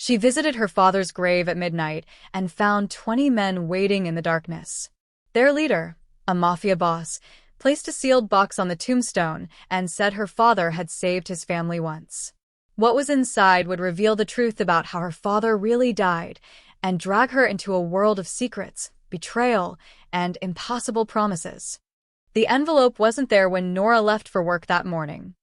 She visited her father's grave at midnight and found 20 men waiting in the darkness. Their leader, a Mafia boss, placed a sealed box on the tombstone and said her father had saved his family once. What was inside would reveal the truth about how her father really died and drag her into a world of secrets, betrayal, and impossible promises. The envelope wasn't there when Nora left for work that morning.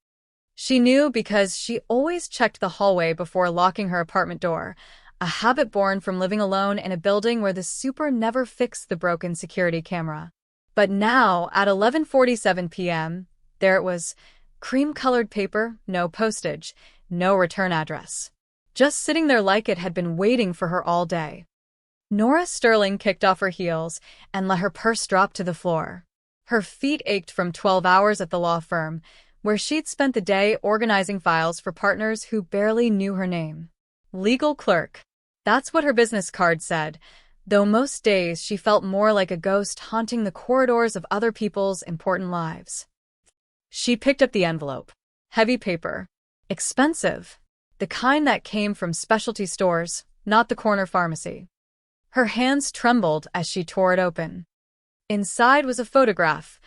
She knew because she always checked the hallway before locking her apartment door, a habit born from living alone in a building where the super never fixed the broken security camera. But now, at 11:47 p.m., there it was, cream-colored paper, no postage, no return address. Just sitting there like it had been waiting for her all day. Nora Sterling kicked off her heels and let her purse drop to the floor. Her feet ached from 12 hours at the law firm, where she'd spent the day organizing files for partners who barely knew her name. Legal clerk. That's what her business card said, though most days she felt more like a ghost haunting the corridors of other people's important lives. She picked up the envelope. Heavy paper. Expensive. The kind that came from specialty stores, not the corner pharmacy. Her hands trembled as she tore it open. Inside was a photograph,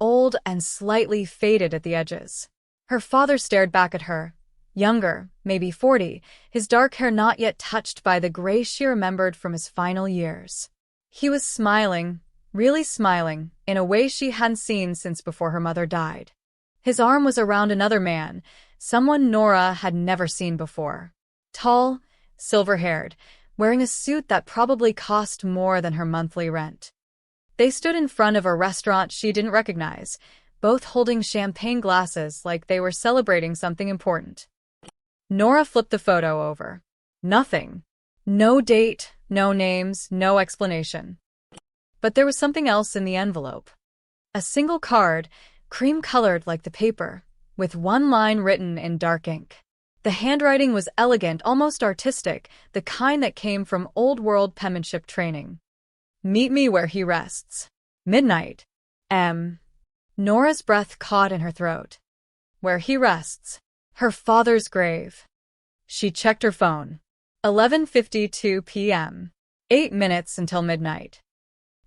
old and slightly faded at the edges. Her father stared back at her, younger, maybe 40, his dark hair not yet touched by the gray she remembered from his final years. He was smiling, really smiling, in a way she hadn't seen since before her mother died. His arm was around another man, someone Nora had never seen before. Tall, silver-haired, wearing a suit that probably cost more than her monthly rent. They stood in front of a restaurant she didn't recognize, both holding champagne glasses like they were celebrating something important. Nora flipped the photo over. Nothing. No date, no names, no explanation. But there was something else in the envelope. A single card, cream-colored like the paper, with one line written in dark ink. The handwriting was elegant, almost artistic, the kind that came from old-world penmanship training. Meet me where he rests. Midnight. Nora's breath caught in her throat. Where he rests. Her father's grave. She checked her phone. 11:52 p.m. 8 minutes until midnight.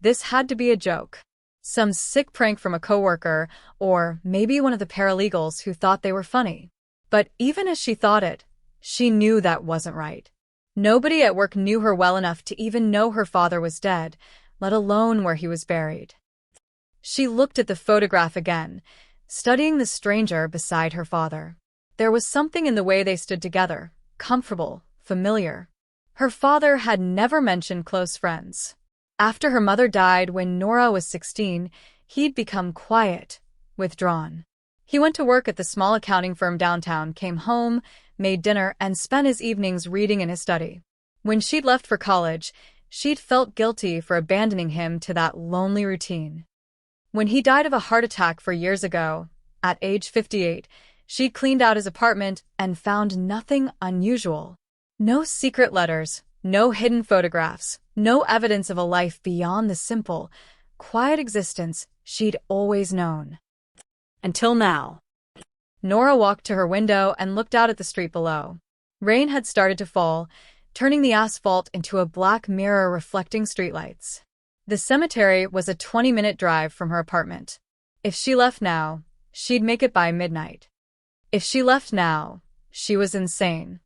This had to be a joke. Some sick prank from a coworker, or maybe one of the paralegals who thought they were funny. But even as she thought it, she knew that wasn't right. Nobody at work knew her well enough to even know her father was dead, let alone where he was buried. She looked at the photograph again, studying the stranger beside her father. There was something in the way they stood together, comfortable, familiar. Her father had never mentioned close friends. After her mother died when Nora was 16, he'd become quiet, withdrawn. He went to work at the small accounting firm downtown, came home, made dinner, and spent his evenings reading in his study. When she'd left for college, she'd felt guilty for abandoning him to that lonely routine. When he died of a heart attack 4 years ago, at age 58, she'd cleaned out his apartment and found nothing unusual. No secret letters, no hidden photographs, no evidence of a life beyond the simple, quiet existence she'd always known. Until now. Nora walked to her window and looked out at the street below. Rain had started to fall, turning the asphalt into a black mirror reflecting streetlights. The cemetery was a 20-minute drive from her apartment. If she left now, she'd make it by midnight. If she left now, she was insane.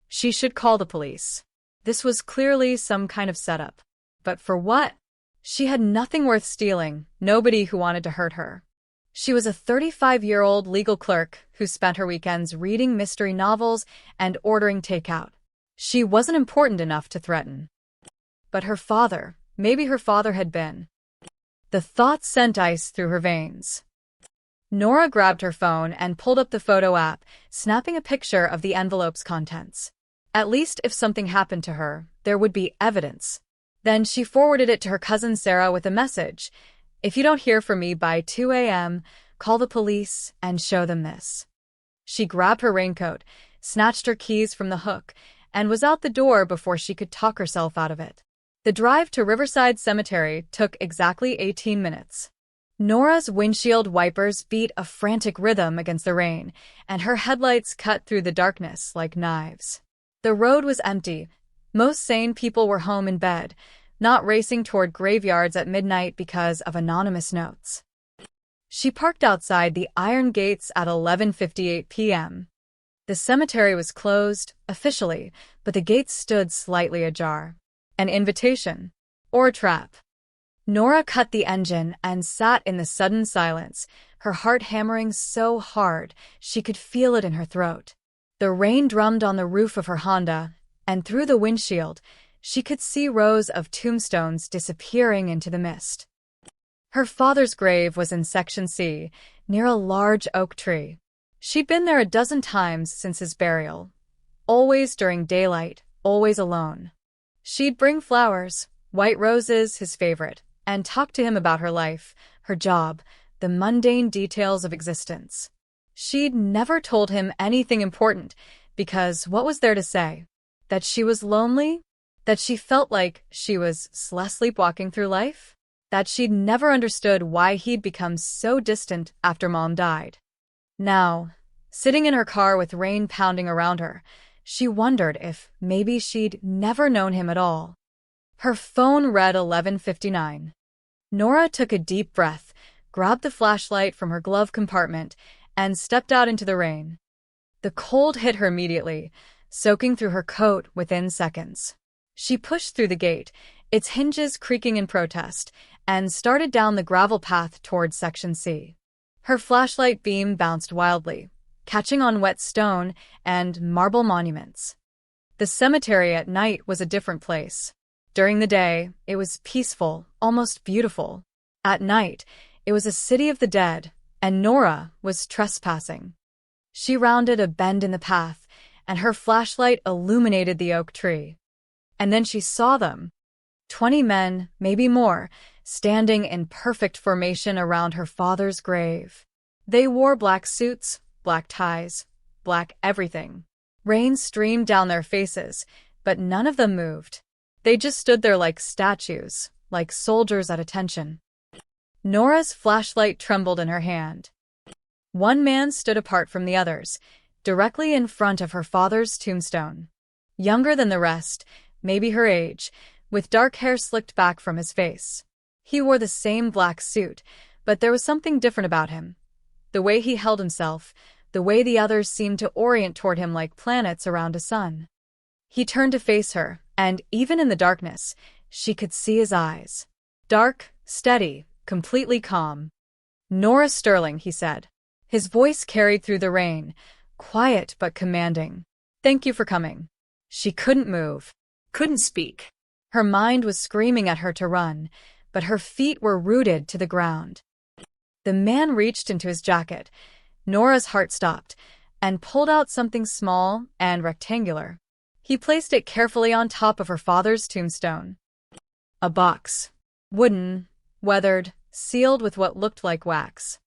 She should call the police. This was clearly some kind of setup. But for what? She had nothing worth stealing, nobody who wanted to hurt her. She was a 35-year-old legal clerk who spent her weekends reading mystery novels and ordering takeout. She wasn't important enough to threaten. But her father, maybe her father had been. The thought sent ice through her veins. Nora grabbed her phone and pulled up the photo app, snapping a picture of the envelope's contents. At least if something happened to her, there would be evidence. Then she forwarded it to her cousin Sarah with a message. If you don't hear from me by 2 a.m., call the police and show them this. She grabbed her raincoat, snatched her keys from the hook, and was out the door before she could talk herself out of it. The drive to Riverside Cemetery took exactly 18 minutes. Nora's windshield wipers beat a frantic rhythm against the rain, and her headlights cut through the darkness like knives. The road was empty. Most sane people were home in bed, not racing toward graveyards at midnight because of anonymous notes. She parked outside the iron gates at 11:58 p.m. The cemetery was closed, officially, but the gates stood slightly ajar. An invitation. Or a trap. Nora cut the engine and sat in the sudden silence, her heart hammering so hard she could feel it in her throat. The rain drummed on the roof of her Honda, and through the windshield, she could see rows of tombstones disappearing into the mist. Her father's grave was in Section C, near a large oak tree. She'd been there a dozen times since his burial. Always during daylight, always alone. She'd bring flowers, white roses, his favorite, and talk to him about her life, her job, the mundane details of existence. She'd never told him anything important, because what was there to say? That she was lonely? That she felt like she was sleepwalking through life? That she'd never understood why he'd become so distant after Mom died. Now, sitting in her car with rain pounding around her, she wondered if maybe she'd never known him at all. Her phone read 11:59. Nora took a deep breath, grabbed the flashlight from her glove compartment, and stepped out into the rain. The cold hit her immediately, soaking through her coat within seconds. She pushed through the gate, its hinges creaking in protest, and started down the gravel path towards Section C. Her flashlight beam bounced wildly, catching on wet stone and marble monuments. The cemetery at night was a different place. During the day, it was peaceful, almost beautiful. At night, it was a city of the dead, and Nora was trespassing. She rounded a bend in the path, and her flashlight illuminated the oak tree. And then she saw them. 20 men, maybe more, standing in perfect formation around her father's grave. They wore black suits, black ties, black everything. Rain streamed down their faces, but none of them moved. They just stood there like statues, like soldiers at attention. Nora's flashlight trembled in her hand. One man stood apart from the others, directly in front of her father's tombstone. Younger than the rest, maybe her age, with dark hair slicked back from his face. He wore the same black suit, but there was something different about him. The way he held himself, the way the others seemed to orient toward him like planets around a sun. He turned to face her, and even in the darkness, she could see his eyes. Dark, steady, completely calm. "Nora Sterling," he said. His voice carried through the rain, quiet but commanding. "Thank you for coming." She couldn't move, couldn't speak. Her mind was screaming at her to run, but her feet were rooted to the ground. The man reached into his jacket. Nora's heart stopped, and pulled out something small and rectangular. He placed it carefully on top of her father's tombstone. A box. Wooden, weathered, sealed with what looked like wax.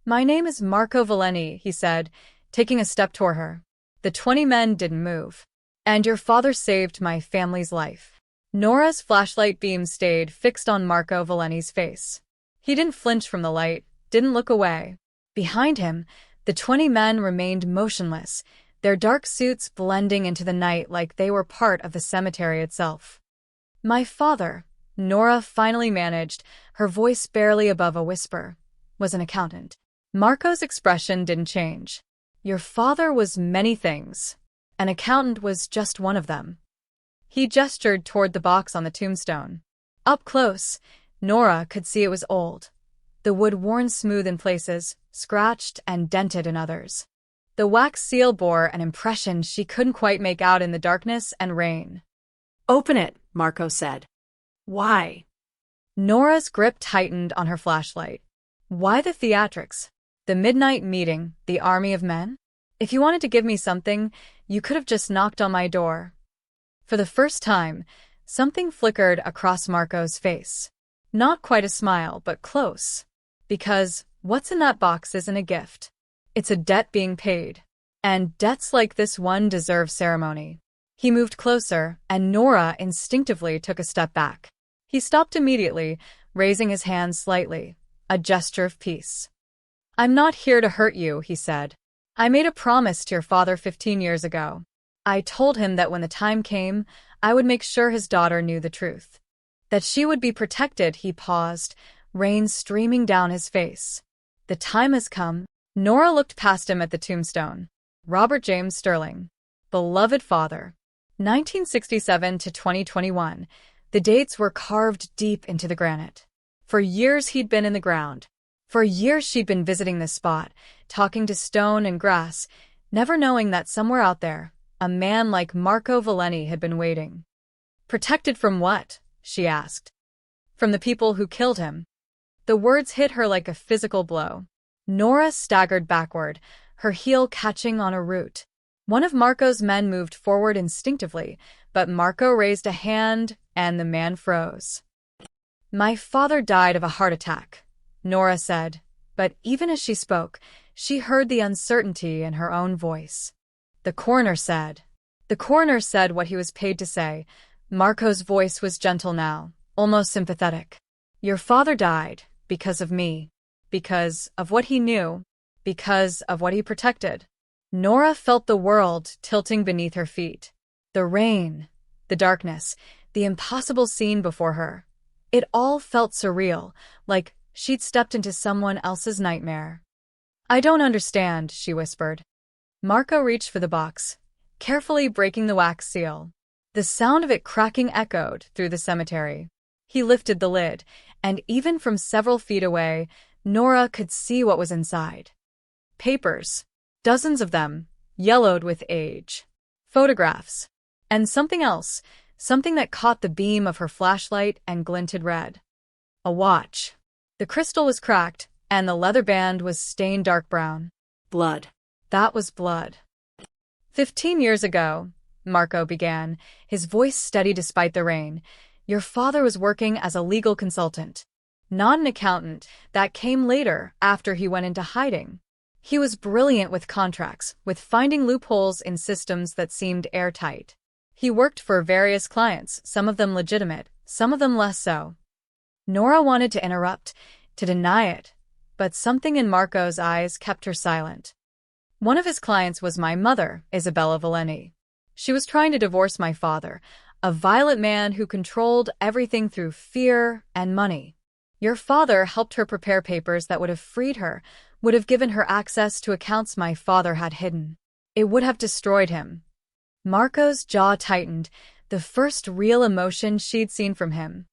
"My name is Marco Valeni," he said, taking a step toward her. "The 20 men didn't move. And your father saved my family's life." Nora's flashlight beam stayed fixed on Marco Valeni's face. He didn't flinch from the light, didn't look away. Behind him, the 20 men remained motionless, their dark suits blending into the night like they were part of the cemetery itself. "My father," Nora finally managed, her voice barely above a whisper, "was an accountant." Marco's expression didn't change. "Your father was many things. An accountant was just one of them." He gestured toward the box on the tombstone. Up close, Nora could see it was old. The wood worn smooth in places, scratched and dented in others. The wax seal bore an impression she couldn't quite make out in the darkness and rain. "Open it," Marco said. "Why?" Nora's grip tightened on her flashlight. Why the theatrics? The midnight meeting, the army of men? If you wanted to give me something, you could have just knocked on my door. For the first time, something flickered across Marco's face. Not quite a smile, but close. Because what's in that box isn't a gift. It's a debt being paid. And debts like this one deserve ceremony. He moved closer, and Nora instinctively took a step back. He stopped immediately, raising his hand slightly, a gesture of peace. "I'm not here to hurt you," he said. "I made a promise to your father 15 years ago. I told him that when the time came, I would make sure his daughter knew the truth. That she would be protected. He paused, rain streaming down his face. The time has come. Nora looked past him at the tombstone. Robert James Sterling. Beloved father. 1967 to 2021. The dates were carved deep into the granite. For years he'd been in the ground. For years she'd been visiting this spot, talking to stone and grass, never knowing that somewhere out there, a man like Marco Valeni had been waiting. Protected from what? She asked. From the people who killed him. The words hit her like a physical blow. Nora staggered backward, her heel catching on a root. One of Marco's men moved forward instinctively, but Marco raised a hand, and the man froze. My father died of a heart attack, Nora said, but even as she spoke, she heard the uncertainty in her own voice. The coroner said what he was paid to say. Marco's voice was gentle now, almost sympathetic. Your father died because of me, because of what he knew, because of what he protected. Nora felt the world tilting beneath her feet. The rain, the darkness, the impossible scene before her. It all felt surreal, like she'd stepped into someone else's nightmare. I don't understand, she whispered. Marco reached for the box, carefully breaking the wax seal. The sound of it cracking echoed through the cemetery. He lifted the lid, and even from several feet away, Nora could see what was inside. Papers. Dozens of them, yellowed with age. Photographs. And something else, something that caught the beam of her flashlight and glinted red. A watch. The crystal was cracked, and the leather band was stained dark brown. Blood. That was blood. 15 years ago, Marco began, his voice steady despite the rain, your father was working as a legal consultant. Not an accountant. That came later, after he went into hiding. He was brilliant with contracts, with finding loopholes in systems that seemed airtight. He worked for various clients, some of them legitimate, some of them less so. Nora wanted to interrupt, to deny it, but something in Marco's eyes kept her silent. One of his clients was my mother, Isabella Valeni. She was trying to divorce my father, a violent man who controlled everything through fear and money. Your father helped her prepare papers that would have freed her, would have given her access to accounts my father had hidden. It would have destroyed him. Marco's jaw tightened, the first real emotion she'd seen from him.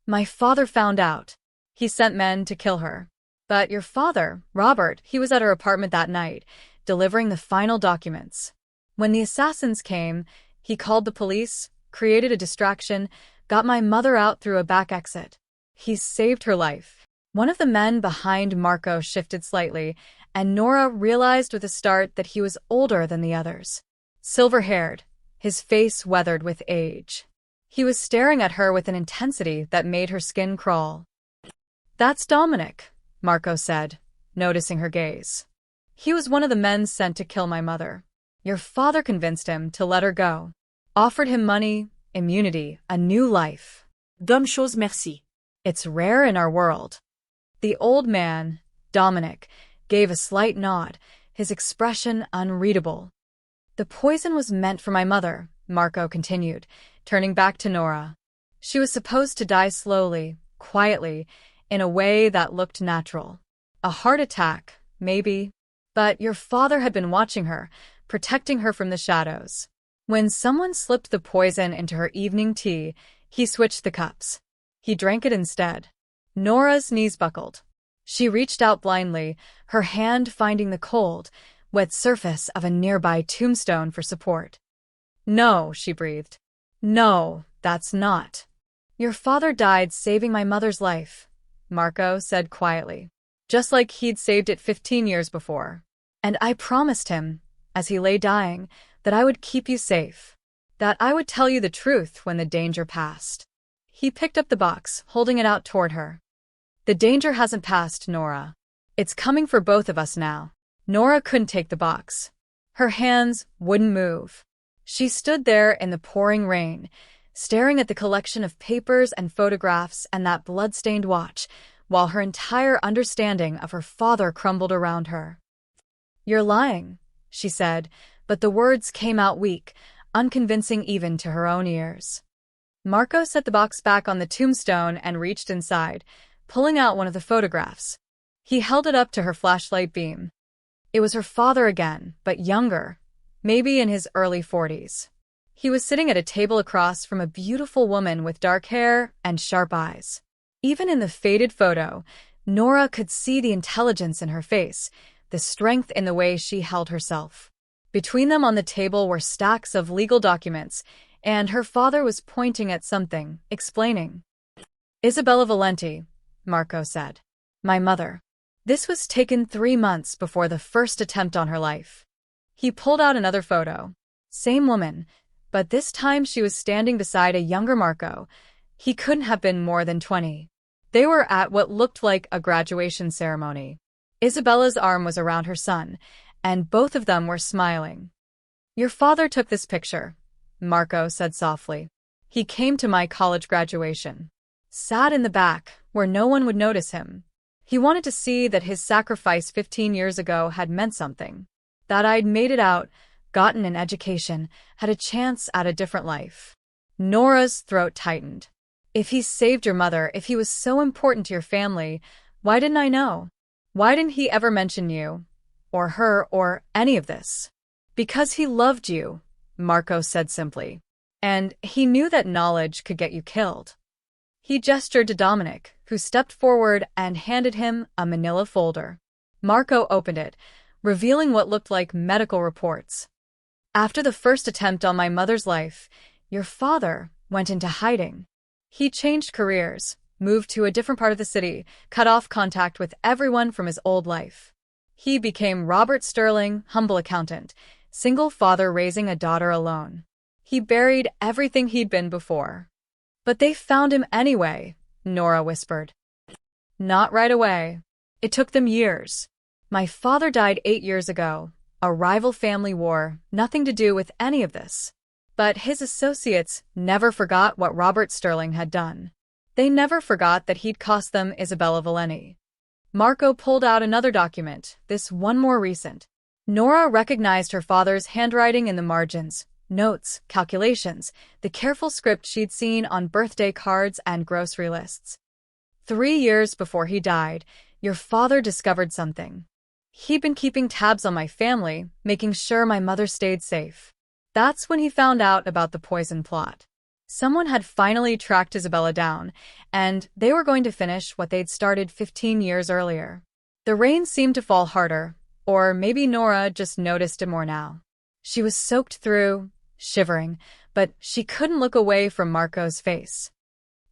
My father found out. He sent men to kill her. But your father, Robert, he was at her apartment that night, delivering the final documents. When the assassins came, he called the police, created a distraction, got my mother out through a back exit. He saved her life. One of the men behind Marco shifted slightly, and Nora realized with a start that he was older than the others. Silver-haired, his face weathered with age. He was staring at her with an intensity that made her skin crawl. That's Dominic, Marco said, noticing her gaze. He was one of the men sent to kill my mother. Your father convinced him to let her go. Offered him money, immunity, a new life. Dame chose merci. It's rare in our world. The old man, Dominic, gave a slight nod, his expression unreadable. The poison was meant for my mother, Marco continued, turning back to Nora. She was supposed to die slowly, quietly, in a way that looked natural. A heart attack, maybe. But your father had been watching her, protecting her from the shadows. When someone slipped the poison into her evening tea, he switched the cups. He drank it instead. Nora's knees buckled. She reached out blindly, her hand finding the cold, wet surface of a nearby tombstone for support. No, she breathed. No, that's not. Your father died saving my mother's life, Marco said quietly, just like he'd saved it 15 years before. And I promised him, as he lay dying, that I would keep you safe, that I would tell you the truth when the danger passed. He picked up the box, holding it out toward her. The danger hasn't passed, Nora. It's coming for both of us now. Nora couldn't take the box. Her hands wouldn't move. She stood there in the pouring rain, staring at the collection of papers and photographs and that blood-stained watch, while her entire understanding of her father crumbled around her. You're lying, she said, but the words came out weak, unconvincing even to her own ears. Marco set the box back on the tombstone and reached inside, pulling out one of the photographs. He held it up to her flashlight beam. It was her father again, but younger, maybe in his early 40s. He was sitting at a table across from a beautiful woman with dark hair and sharp eyes. Even in the faded photo, Nora could see the intelligence in her face, the strength in the way she held herself. Between them on the table were stacks of legal documents, and her father was pointing at something, explaining. "Isabella Valenti," Marco said. "My mother. This was taken 3 months before the first attempt on her life." He pulled out another photo. Same woman, but this time she was standing beside a younger Marco. He couldn't have been more than 20. They were at what looked like a graduation ceremony. Isabella's arm was around her son, and both of them were smiling. "Your father took this picture," Marco said softly. "He came to my college graduation. Sat in the back, where no one would notice him. He wanted to see that his sacrifice 15 years ago had meant something. That I'd made it out, gotten an education, had a chance at a different life." Nora's throat tightened. "If he saved your mother, if he was so important to your family, why didn't I know? Why didn't he ever mention you, or her, or any of this?" "Because he loved you," Marco said simply. "And he knew that knowledge could get you killed." He gestured to Dominic, who stepped forward and handed him a manila folder. Marco opened it, revealing what looked like medical reports. "After the first attempt on my mother's life, your father went into hiding. He changed careers, moved to a different part of the city, cut off contact with everyone from his old life. He became Robert Sterling, humble accountant, single father raising a daughter alone. He buried everything he'd been before." "But they found him anyway," Nora whispered. "Not right away. It took them years. My father died 8 years ago, a rival family war, nothing to do with any of this. But his associates never forgot what Robert Sterling had done. They never forgot that he'd cost them Isabella Valenti." Marco pulled out another document, this one more recent. Nora recognized her father's handwriting in the margins, notes, calculations, the careful script she'd seen on birthday cards and grocery lists. 3 years before he died, your father discovered something. He'd been keeping tabs on my family, making sure my mother stayed safe. That's when he found out about the poison plot. Someone had finally tracked Isabella down, and they were going to finish what they'd started 15 years earlier. The rain seemed to fall harder, or maybe Nora just noticed it more now. She was soaked through, shivering, but she couldn't look away from Marco's face.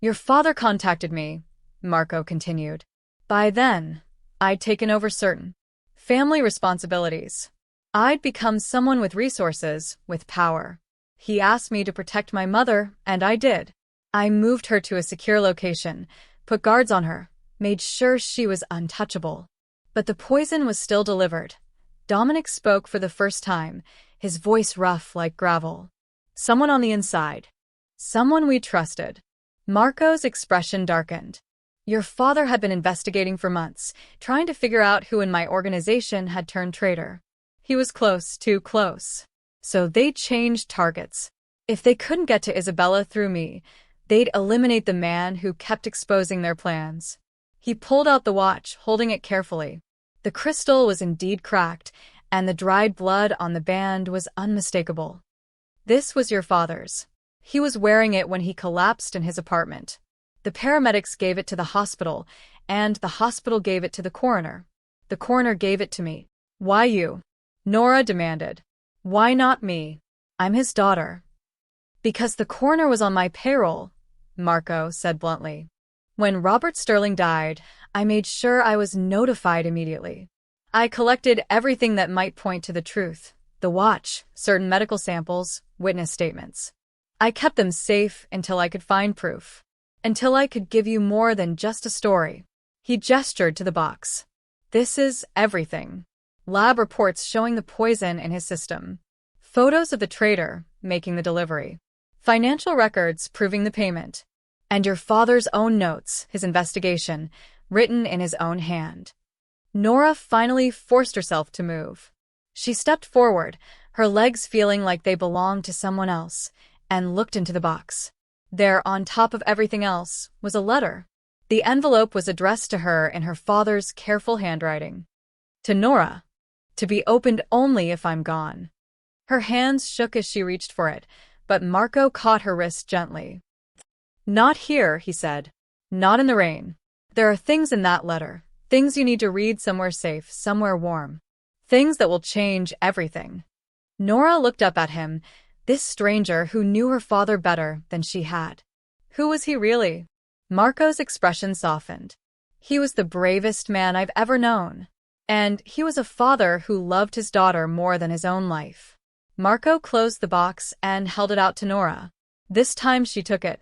"Your father contacted me," Marco continued. "By then, I'd taken over certain family responsibilities. I'd become someone with resources, with power. He asked me to protect my mother, and I did. I moved her to a secure location, put guards on her, made sure she was untouchable. But the poison was still delivered." Dominic spoke for the first time, his voice rough like gravel. "Someone on the inside. Someone we trusted." Marco's expression darkened. "Your father had been investigating for months, trying to figure out who in my organization had turned traitor. He was close, too close. So they changed targets. If they couldn't get to Isabella through me, they'd eliminate the man who kept exposing their plans." He pulled out the watch, holding it carefully. The crystal was indeed cracked, and the dried blood on the band was unmistakable. "This was your father's. He was wearing it when he collapsed in his apartment. The paramedics gave it to the hospital, and the hospital gave it to the coroner. The coroner gave it to me." "Why you?" Nora demanded. "Why not me? I'm his daughter." "Because the coroner was on my payroll," Marco said bluntly. "When Robert Sterling died, I made sure I was notified immediately. I collected everything that might point to the truth, the watch, certain medical samples, witness statements. I kept them safe until I could find proof. Until I could give you more than just a story." He gestured to the box. "This is everything. Lab reports showing the poison in his system. Photos of the traitor making the delivery. Financial records proving the payment. And your father's own notes, his investigation, written in his own hand." Nora finally forced herself to move. She stepped forward, her legs feeling like they belonged to someone else, and looked into the box. There, on top of everything else, was a letter. The envelope was addressed to her in her father's careful handwriting. To Nora. To be opened only if I'm gone. Her hands shook as she reached for it, but Marco caught her wrist gently. Not here, he said. Not in the rain. There are things in that letter. Things you need to read somewhere safe, somewhere warm. Things that will change everything. Nora looked up at him, this stranger who knew her father better than she had. Who was he really? Marco's expression softened. He was the bravest man I've ever known. And he was a father who loved his daughter more than his own life. Marco closed the box and held it out to Nora. This time she took it.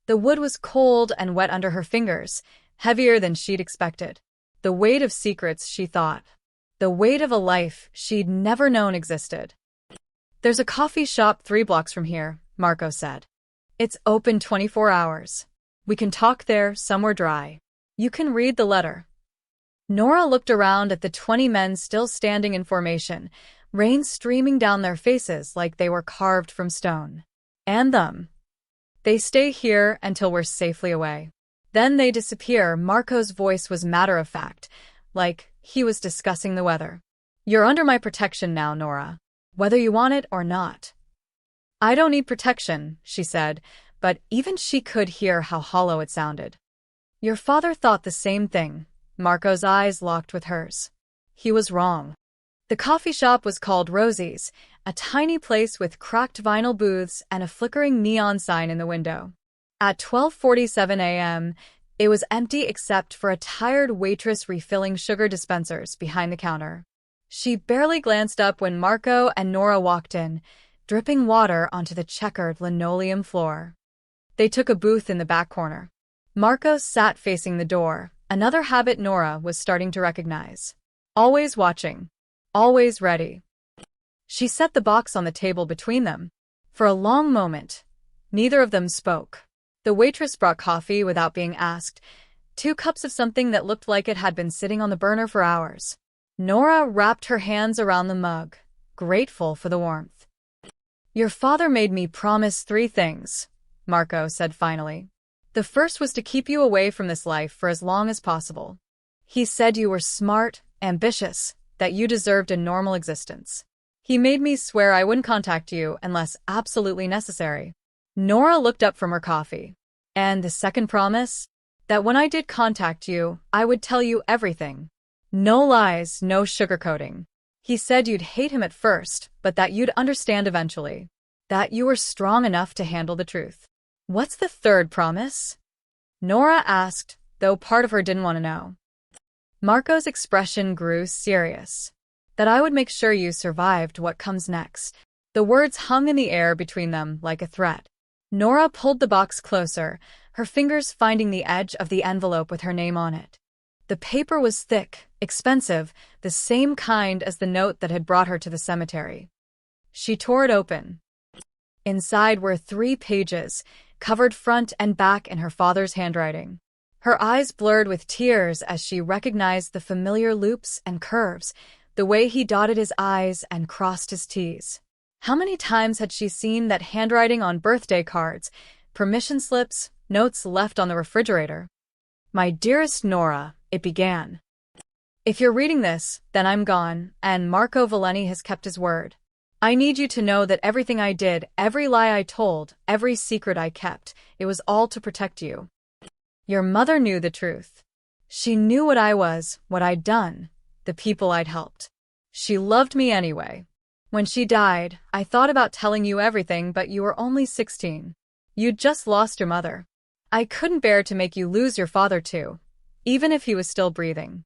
The wood was cold and wet under her fingers, heavier than she'd expected. The weight of secrets, she thought. The weight of a life she'd never known existed. There's a coffee shop 3 blocks from here, Marco said. It's open 24 hours. We can talk there, somewhere dry. You can read the letter. Nora looked around at the 20 men still standing in formation, rain streaming down their faces like they were carved from stone. And them. They stay here until we're safely away. Then they disappear. Marco's voice was matter-of-fact, like he was discussing the weather. You're under my protection now, Nora, whether you want it or not. I don't need protection, she said, but even she could hear how hollow it sounded. Your father thought the same thing. Marco's eyes locked with hers. He was wrong. The coffee shop was called Rosie's, a tiny place with cracked vinyl booths and a flickering neon sign in the window. At 12:47 a.m., it was empty except for a tired waitress refilling sugar dispensers behind the counter. She barely glanced up when Marco and Nora walked in, dripping water onto the checkered linoleum floor. They took a booth in the back corner. Marco sat facing the door, another habit Nora was starting to recognize. Always watching. Always ready. She set the box on the table between them. For a long moment, neither of them spoke. The waitress brought coffee without being asked, 2 cups of something that looked like it had been sitting on the burner for hours. Nora wrapped her hands around the mug, grateful for the warmth. Your father made me promise 3 things, Marco said finally. The first was to keep you away from this life for as long as possible. He said you were smart, ambitious, that you deserved a normal existence. He made me swear I wouldn't contact you unless absolutely necessary. Nora looked up from her coffee. And the second promise? That when I did contact you, I would tell you everything. No lies, no sugarcoating. He said you'd hate him at first, but that you'd understand eventually. That you were strong enough to handle the truth. What's the third promise? Nora asked, though part of her didn't want to know. Marco's expression grew serious. That I would make sure you survived what comes next. The words hung in the air between them like a threat. Nora pulled the box closer, her fingers finding the edge of the envelope with her name on it. The paper was thick, expensive, the same kind as the note that had brought her to the cemetery. She tore it open. Inside were 3 pages, covered front and back in her father's handwriting. Her eyes blurred with tears as she recognized the familiar loops and curves, the way he dotted his I's and crossed his T's. How many times had she seen that handwriting on birthday cards, permission slips, notes left on the refrigerator? My dearest Nora, it began. If you're reading this, then I'm gone, and Marco Valeni has kept his word. I need you to know that everything I did, every lie I told, every secret I kept, it was all to protect you. Your mother knew the truth. She knew what I was, what I'd done, the people I'd helped. She loved me anyway. When she died, I thought about telling you everything, but you were only 16. You'd just lost your mother. I couldn't bear to make you lose your father too, even if he was still breathing.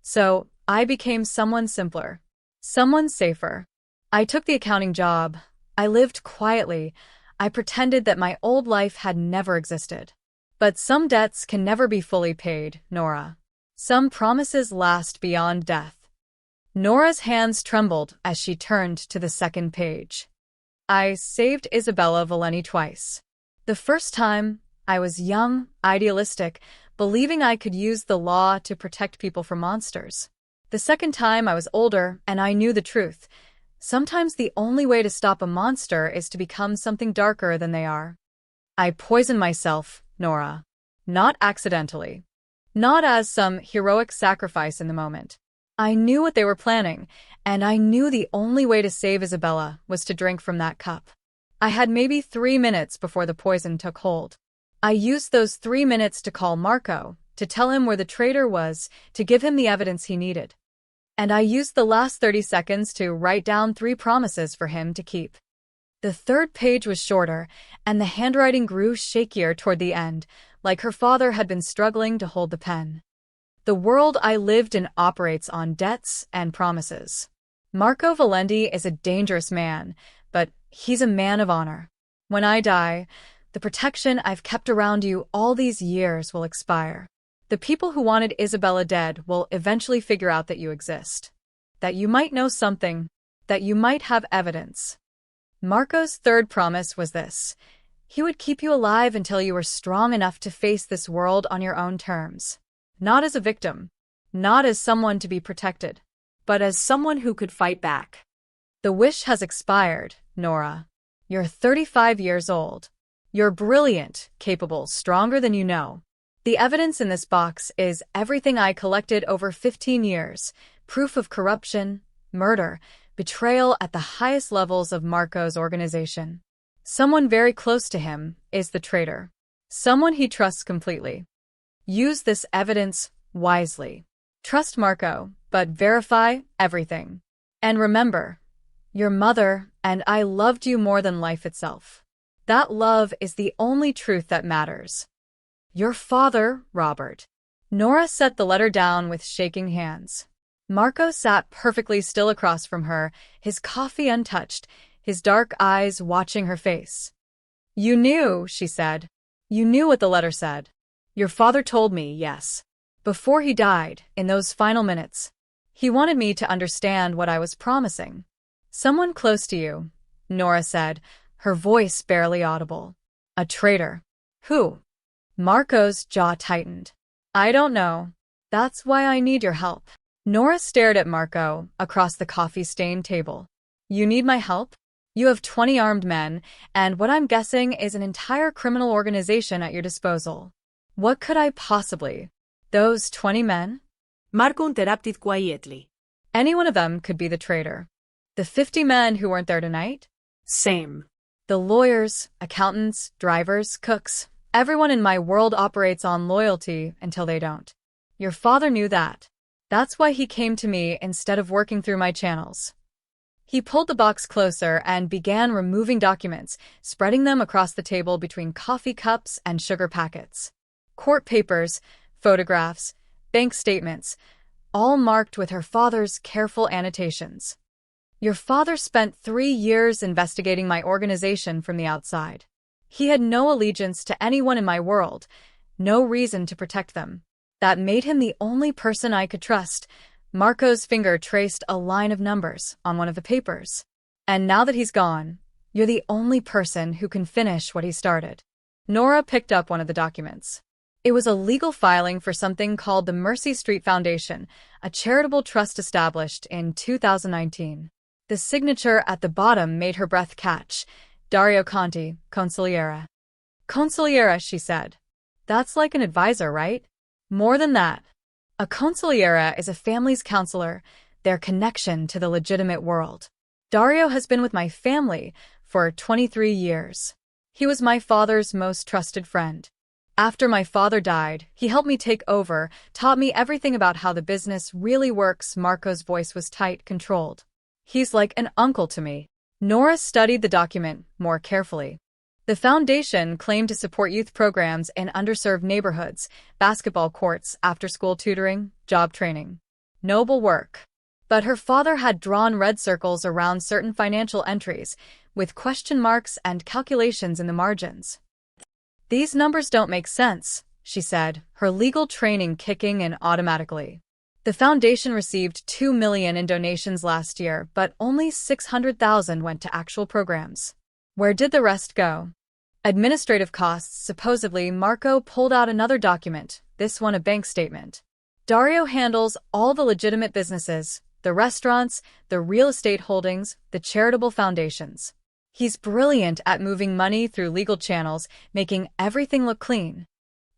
So, I became someone simpler. Someone safer. I took the accounting job. I lived quietly. I pretended that my old life had never existed. But some debts can never be fully paid, Nora. Some promises last beyond death. Nora's hands trembled as she turned to the second page. I saved Isabella Valeni twice. The first time, I was young, idealistic, believing I could use the law to protect people from monsters. The second time, I was older, and I knew the truth. Sometimes the only way to stop a monster is to become something darker than they are. I poisoned myself, Nora. Not accidentally. Not as some heroic sacrifice in the moment. I knew what they were planning, and I knew the only way to save Isabella was to drink from that cup. I had maybe 3 minutes before the poison took hold. I used those 3 minutes to call Marco, to tell him where the traitor was, to give him the evidence he needed. And I used the last 30 seconds to write down 3 promises for him to keep. The third page was shorter, and the handwriting grew shakier toward the end, like her father had been struggling to hold the pen. The world I lived in operates on debts and promises. Marco Valenti is a dangerous man, but he's a man of honor. When I die, the protection I've kept around you all these years will expire. The people who wanted Isabella dead will eventually figure out that you exist. That you might know something. That you might have evidence. Marco's third promise was this. He would keep you alive until you were strong enough to face this world on your own terms. Not as a victim. Not as someone to be protected. But as someone who could fight back. The wish has expired, Nora. You're 35 years old. You're brilliant, capable, stronger than you know. The evidence in this box is everything I collected over 15 years. Proof of corruption, murder, betrayal at the highest levels of Marco's organization. Someone very close to him is the traitor. Someone he trusts completely. Use this evidence wisely. Trust Marco, but verify everything. And remember, your mother and I loved you more than life itself. That love is the only truth that matters. Your father, Robert. Nora set the letter down with shaking hands. Marco sat perfectly still across from her, his coffee untouched, his dark eyes watching her face. You knew, she said. You knew what the letter said. Your father told me, yes. Before he died, in those final minutes. He wanted me to understand what I was promising. Someone close to you, Nora said, her voice barely audible. A traitor. Who? Marco's jaw tightened. I don't know. That's why I need your help. Nora stared at Marco across the coffee-stained table. You need my help? You have 20 armed men, and what I'm guessing is an entire criminal organization at your disposal. What could I possibly? Those 20 men? Marco interrupted quietly. Any one of them could be the traitor. The 50 men who weren't there tonight? Same. The lawyers, accountants, drivers, cooks. Everyone in my world operates on loyalty until they don't. Your father knew that. That's why he came to me instead of working through my channels. He pulled the box closer and began removing documents, spreading them across the table between coffee cups and sugar packets. Court papers, photographs, bank statements, all marked with her father's careful annotations. Your father spent 3 years investigating my organization from the outside. He had no allegiance to anyone in my world, no reason to protect them. That made him the only person I could trust. Marco's finger traced a line of numbers on one of the papers. And now that he's gone, you're the only person who can finish what he started. Nora picked up one of the documents. It was a legal filing for something called the Mercy Street Foundation, a charitable trust established in 2019. The signature at the bottom made her breath catch. Dario Conti, Consigliera. Consigliera, she said. That's like an advisor, right? More than that. A consigliera is a family's counselor, their connection to the legitimate world. Dario has been with my family for 23 years. He was my father's most trusted friend. After my father died, he helped me take over, taught me everything about how the business really works. Marco's voice was tight, controlled. He's like an uncle to me. Nora studied the document more carefully. The foundation claimed to support youth programs in underserved neighborhoods, basketball courts, after-school tutoring, job training. Noble work. But her father had drawn red circles around certain financial entries, with question marks and calculations in the margins. These numbers don't make sense, she said, her legal training kicking in automatically. The foundation received $2 million in donations last year, but only $600,000 went to actual programs. Where did the rest go? Administrative costs. Supposedly, Marco pulled out another document, this one a bank statement. Dario handles all the legitimate businesses, the restaurants, the real estate holdings, the charitable foundations. He's brilliant at moving money through legal channels, making everything look clean.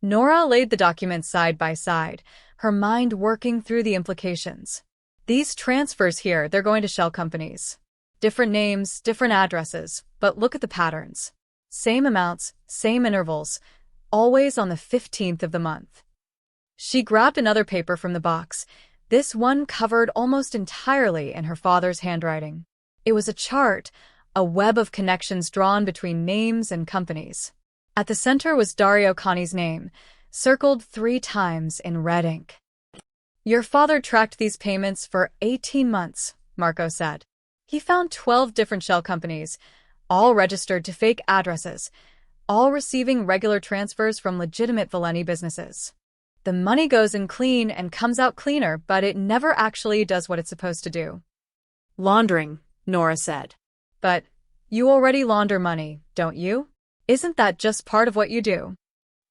Nora laid the documents side by side, her mind working through the implications. These transfers here, they're going to shell companies. Different names, different addresses, but look at the patterns. Same amounts, same intervals, always on the 15th of the month. She grabbed another paper from the box, this one covered almost entirely in her father's handwriting. It was a chart, a web of connections drawn between names and companies. At the center was Dario Conni's name, circled 3 times in red ink. Your father tracked these payments for 18 months, Marco said. He found 12 different shell companies, all registered to fake addresses, all receiving regular transfers from legitimate Valeni businesses. The money goes in clean and comes out cleaner, but it never actually does what it's supposed to do. Laundering, Nora said. But you already launder money, don't you? Isn't that just part of what you do?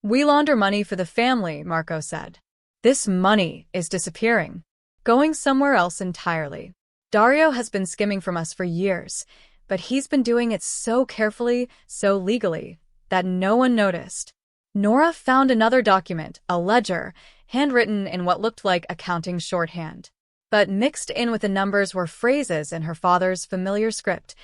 We launder money for the family, Marco said. This money is disappearing, going somewhere else entirely. Dario has been skimming from us for years, but he's been doing it so carefully, so legally, that no one noticed. Nora found another document, a ledger, handwritten in what looked like accounting shorthand. But mixed in with the numbers were phrases in her father's familiar script.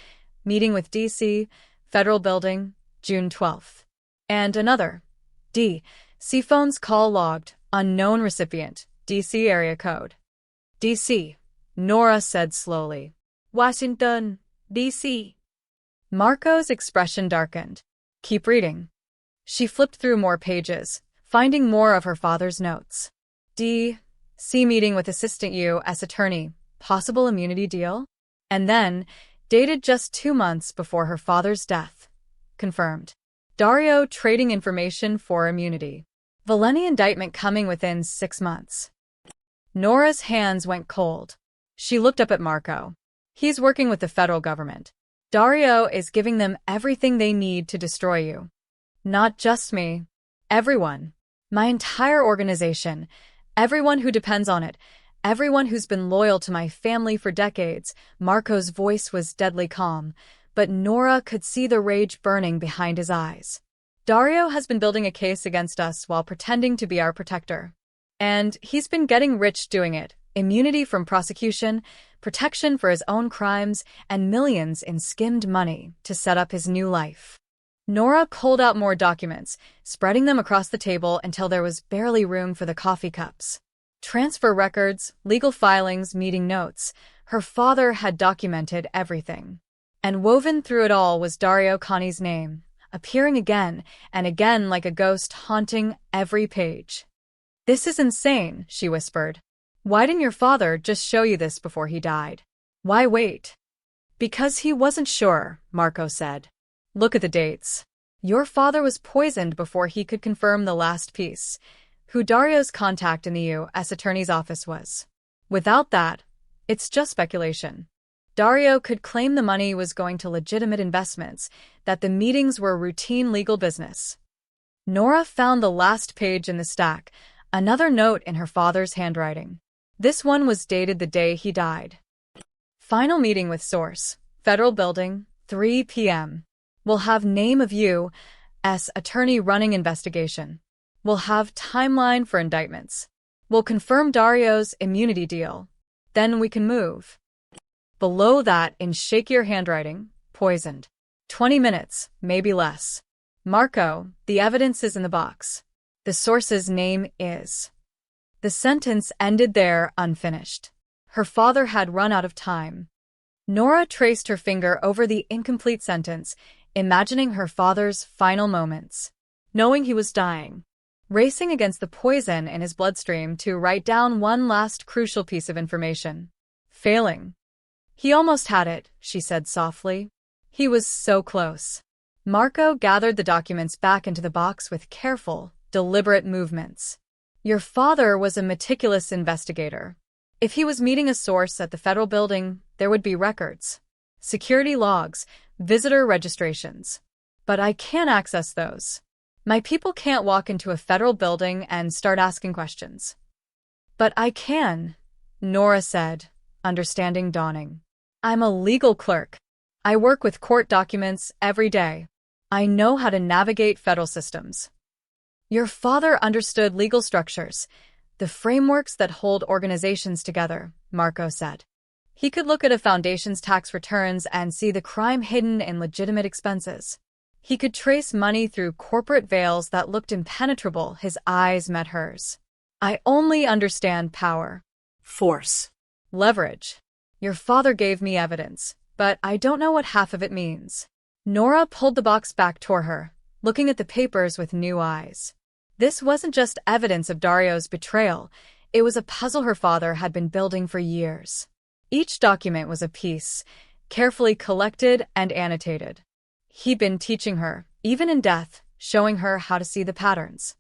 Meeting with DC, Federal Building, June 12th. And another. D. C-phone's call logged, unknown recipient, DC area code. DC, Nora said slowly. Washington, DC. Marco's expression darkened. Keep reading. She flipped through more pages, finding more of her father's notes. D.C. meeting with Assistant U.S. Attorney, possible immunity deal? And then, dated just 2 months before her father's death. Confirmed. Dario trading information for immunity. Valeni indictment coming within 6 months. Nora's hands went cold. She looked up at Marco. He's working with the federal government. Dario is giving them everything they need to destroy you. Not just me. Everyone. My entire organization. Everyone who depends on it. Everyone who's been loyal to my family for decades. Marco's voice was deadly calm, but Nora could see the rage burning behind his eyes. Dario has been building a case against us while pretending to be our protector. And he's been getting rich doing it. Immunity from prosecution, protection for his own crimes, and millions in skimmed money to set up his new life. Nora pulled out more documents, spreading them across the table until there was barely room for the coffee cups. Transfer records, legal filings, meeting notes. Her father had documented everything. And woven through it all was Dario Conni's name, appearing again and again like a ghost haunting every page. This is insane, she whispered. Why didn't your father just show you this before he died? Why wait? Because he wasn't sure, Marco said. Look at the dates. Your father was poisoned before he could confirm the last piece, who Dario's contact in the U.S. Attorney's office was. Without that, it's just speculation. Dario could claim the money was going to legitimate investments, that the meetings were routine legal business. Nora found the last page in the stack, another note in her father's handwriting. This one was dated the day he died. Final meeting with source, Federal Building, 3 p.m. We'll have name of U.S. Attorney running investigation. We'll have timeline for indictments. We'll confirm Dario's immunity deal. Then we can move. Below that, in shakier handwriting, poisoned. 20 minutes, maybe less. Marco, the evidence is in the box. The source's name is. The sentence ended there, unfinished. Her father had run out of time. Nora traced her finger over the incomplete sentence, imagining her father's final moments, knowing he was dying, racing against the poison in his bloodstream to write down one last crucial piece of information. Failing. He almost had it, she said softly. He was so close. Marco gathered the documents back into the box with careful, deliberate movements. Your father was a meticulous investigator. If he was meeting a source at the Federal Building, there would be records, security logs, visitor registrations. But I can't access those. My people can't walk into a federal building and start asking questions. But I can, Nora said, understanding dawning. I'm a legal clerk. I work with court documents every day. I know how to navigate federal systems. Your father understood legal structures, the frameworks that hold organizations together, Marco said. He could look at a foundation's tax returns and see the crime hidden in legitimate expenses. He could trace money through corporate veils that looked impenetrable. His eyes met hers. I only understand power. Force. Leverage. Your father gave me evidence, but I don't know what half of it means. Nora pulled the box back toward her, looking at the papers with new eyes. This wasn't just evidence of Dario's betrayal. It was a puzzle her father had been building for years. Each document was a piece, carefully collected and annotated. He'd been teaching her, even in death, showing her how to see the patterns.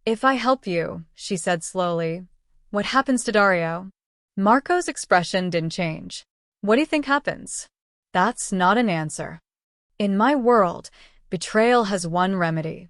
If I help you, she said slowly, what happens to Dario? Marco's expression didn't change. What do you think happens? That's not an answer. In my world, betrayal has one remedy.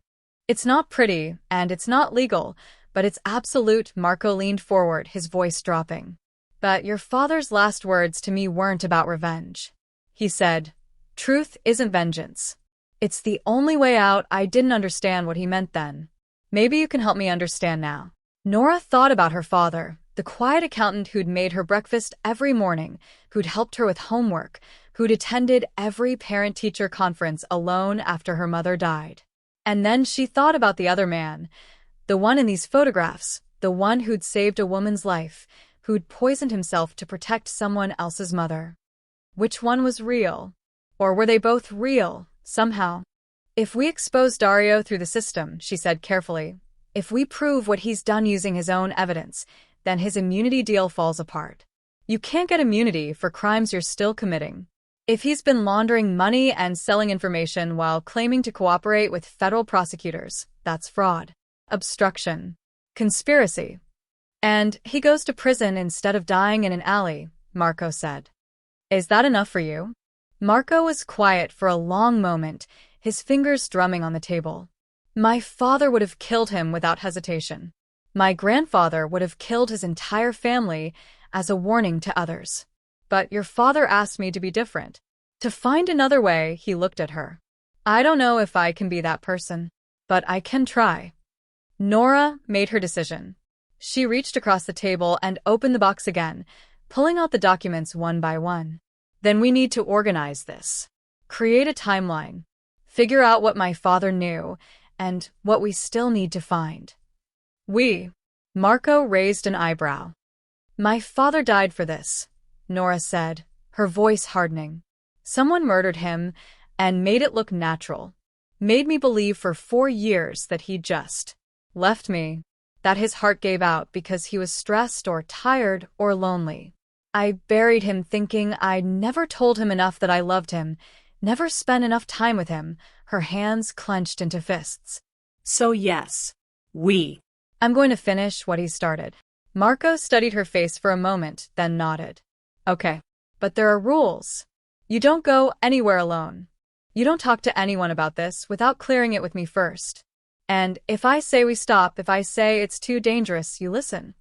It's not pretty, and it's not legal, but it's absolute. Marco leaned forward, his voice dropping. But your father's last words to me weren't about revenge. He said, truth isn't vengeance. It's the only way out. I didn't understand what he meant then. Maybe you can help me understand now. Nora thought about her father, the quiet accountant who'd made her breakfast every morning, who'd helped her with homework, who'd attended every parent-teacher conference alone after her mother died. And then she thought about the other man, the one in these photographs, the one who'd saved a woman's life, who'd poisoned himself to protect someone else's mother. Which one was real? Or were they both real, somehow? If we expose Dario through the system, she said carefully, if we prove what he's done using his own evidence, then his immunity deal falls apart. You can't get immunity for crimes you're still committing. If he's been laundering money and selling information while claiming to cooperate with federal prosecutors, that's fraud, obstruction, conspiracy. And he goes to prison instead of dying in an alley, Marco said. Is that enough for you? Marco was quiet for a long moment, his fingers drumming on the table. My father would have killed him without hesitation. My grandfather would have killed his entire family as a warning to others. But your father asked me to be different. To find another way, he looked at her. I don't know if I can be that person, but I can try. Nora made her decision. She reached across the table and opened the box again, pulling out the documents one by one. Then we need to organize this. Create a timeline. Figure out what my father knew, and what we still need to find. Marco raised an eyebrow. My father died for this, Nora said, her voice hardening. Someone murdered him and made it look natural. Made me believe for 4 years that he just left me, that his heart gave out because he was stressed or tired or lonely. I buried him thinking I'd never told him enough that I loved him, never spent enough time with him, her hands clenched into fists. So yes, I'm going to finish what he started. Marco studied her face for a moment, then nodded. Okay, but there are rules. You don't go anywhere alone. You don't talk to anyone about this without clearing it with me first. And if I say we stop, if I say it's too dangerous, you listen.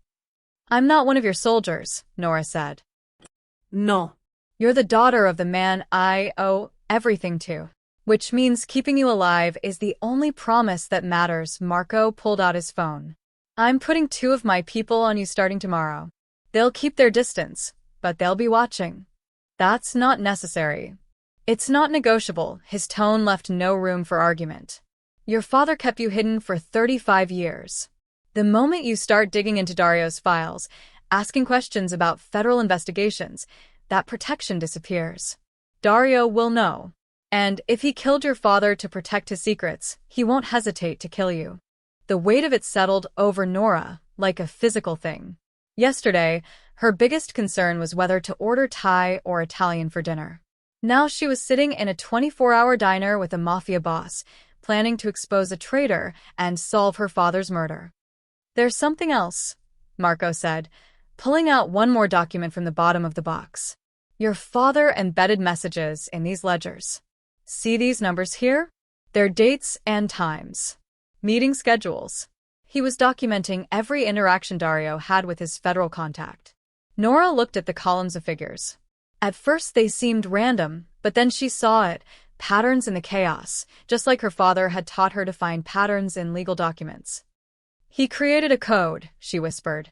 I'm not one of your soldiers, Nora said. No. You're the daughter of the man I owe everything to. Which means keeping you alive is the only promise that matters. Marco pulled out his phone. I'm putting 2 of my people on you starting tomorrow. They'll keep their distance, but they'll be watching. That's not necessary. It's not negotiable. His tone left no room for argument. Your father kept you hidden for 35 years. The moment you start digging into Dario's files, asking questions about federal investigations, that protection disappears. Dario will know. And if he killed your father to protect his secrets, he won't hesitate to kill you. The weight of it settled over Nora, like a physical thing. Yesterday, her biggest concern was whether to order Thai or Italian for dinner. Now she was sitting in a 24-hour diner with a Mafia boss, planning to expose a traitor and solve her father's murder. There's something else, Marco said, pulling out one more document from the bottom of the box. Your father embedded messages in these ledgers. See these numbers here? They're dates and times. Meeting schedules. He was documenting every interaction Dario had with his federal contact. Nora looked at the columns of figures. At first they seemed random, but then she saw it, patterns in the chaos, just like her father had taught her to find patterns in legal documents. He created a code, she whispered,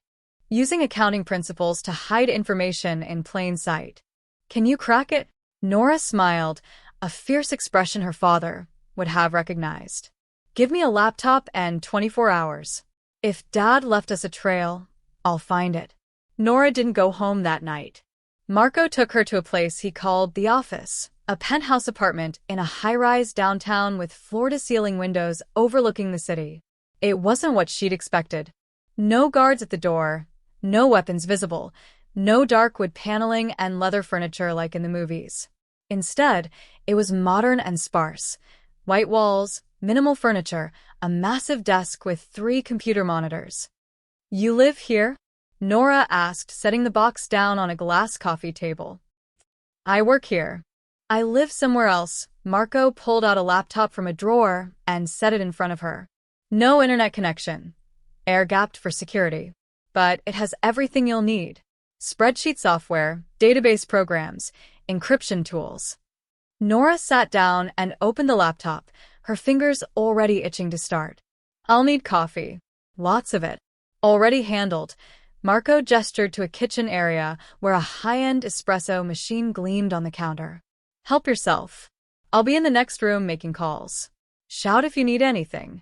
using accounting principles to hide information in plain sight. Can you crack it? Nora smiled, a fierce expression her father would have recognized. Give me a laptop and 24 hours. If Dad left us a trail, I'll find it. Nora didn't go home that night. Marco took her to a place he called the office, a penthouse apartment in a high-rise downtown with floor-to-ceiling windows overlooking the city. It wasn't what she'd expected. No guards at the door, no weapons visible, no dark wood paneling and leather furniture like in the movies. Instead, it was modern and sparse. White walls, minimal furniture, a massive desk with 3 computer monitors. You live here? Nora asked, setting the box down on a glass coffee table. I work here. I live somewhere else. Marco pulled out a laptop from a drawer and set it in front of her. No internet connection. Air-gapped for security. But it has everything you'll need. Spreadsheet software, database programs, encryption tools. Nora sat down and opened the laptop, her fingers already itching to start. I'll need coffee. Lots of it. Already handled. Marco gestured to a kitchen area where a high-end espresso machine gleamed on the counter. Help yourself. I'll be in the next room making calls. Shout if you need anything.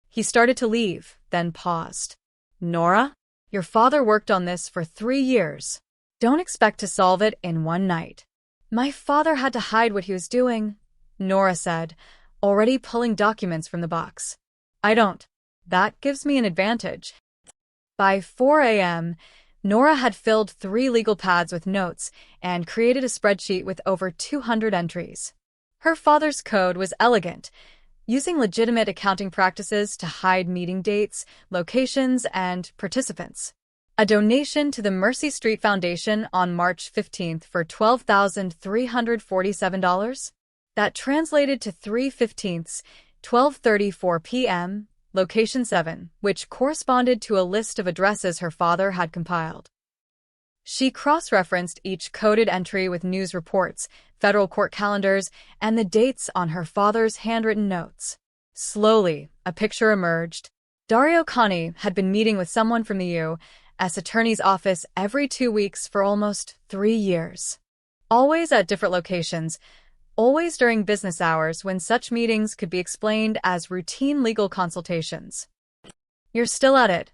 He started to leave, then paused. Nora? Your father worked on this for 3 years. Don't expect to solve it in one night. My father had to hide what he was doing, Nora said, already pulling documents from the box. I don't. That gives me an advantage. By 4 a.m., Nora had filled 3 legal pads with notes and created a spreadsheet with over 200 entries. Her father's code was elegant, using legitimate accounting practices to hide meeting dates, locations, and participants. A donation to the Mercy Street Foundation on March 15th for $12,347? That translated to 3/15, 12:34 p.m., Location 7, which corresponded to a list of addresses her father had compiled. She cross-referenced each coded entry with news reports, federal court calendars, and the dates on her father's handwritten notes. Slowly, a picture emerged. Dario Cani had been meeting with someone from the U.S. Attorney's Office every 2 weeks for almost 3 years. Always at different locations, always during business hours when such meetings could be explained as routine legal consultations. You're still at it.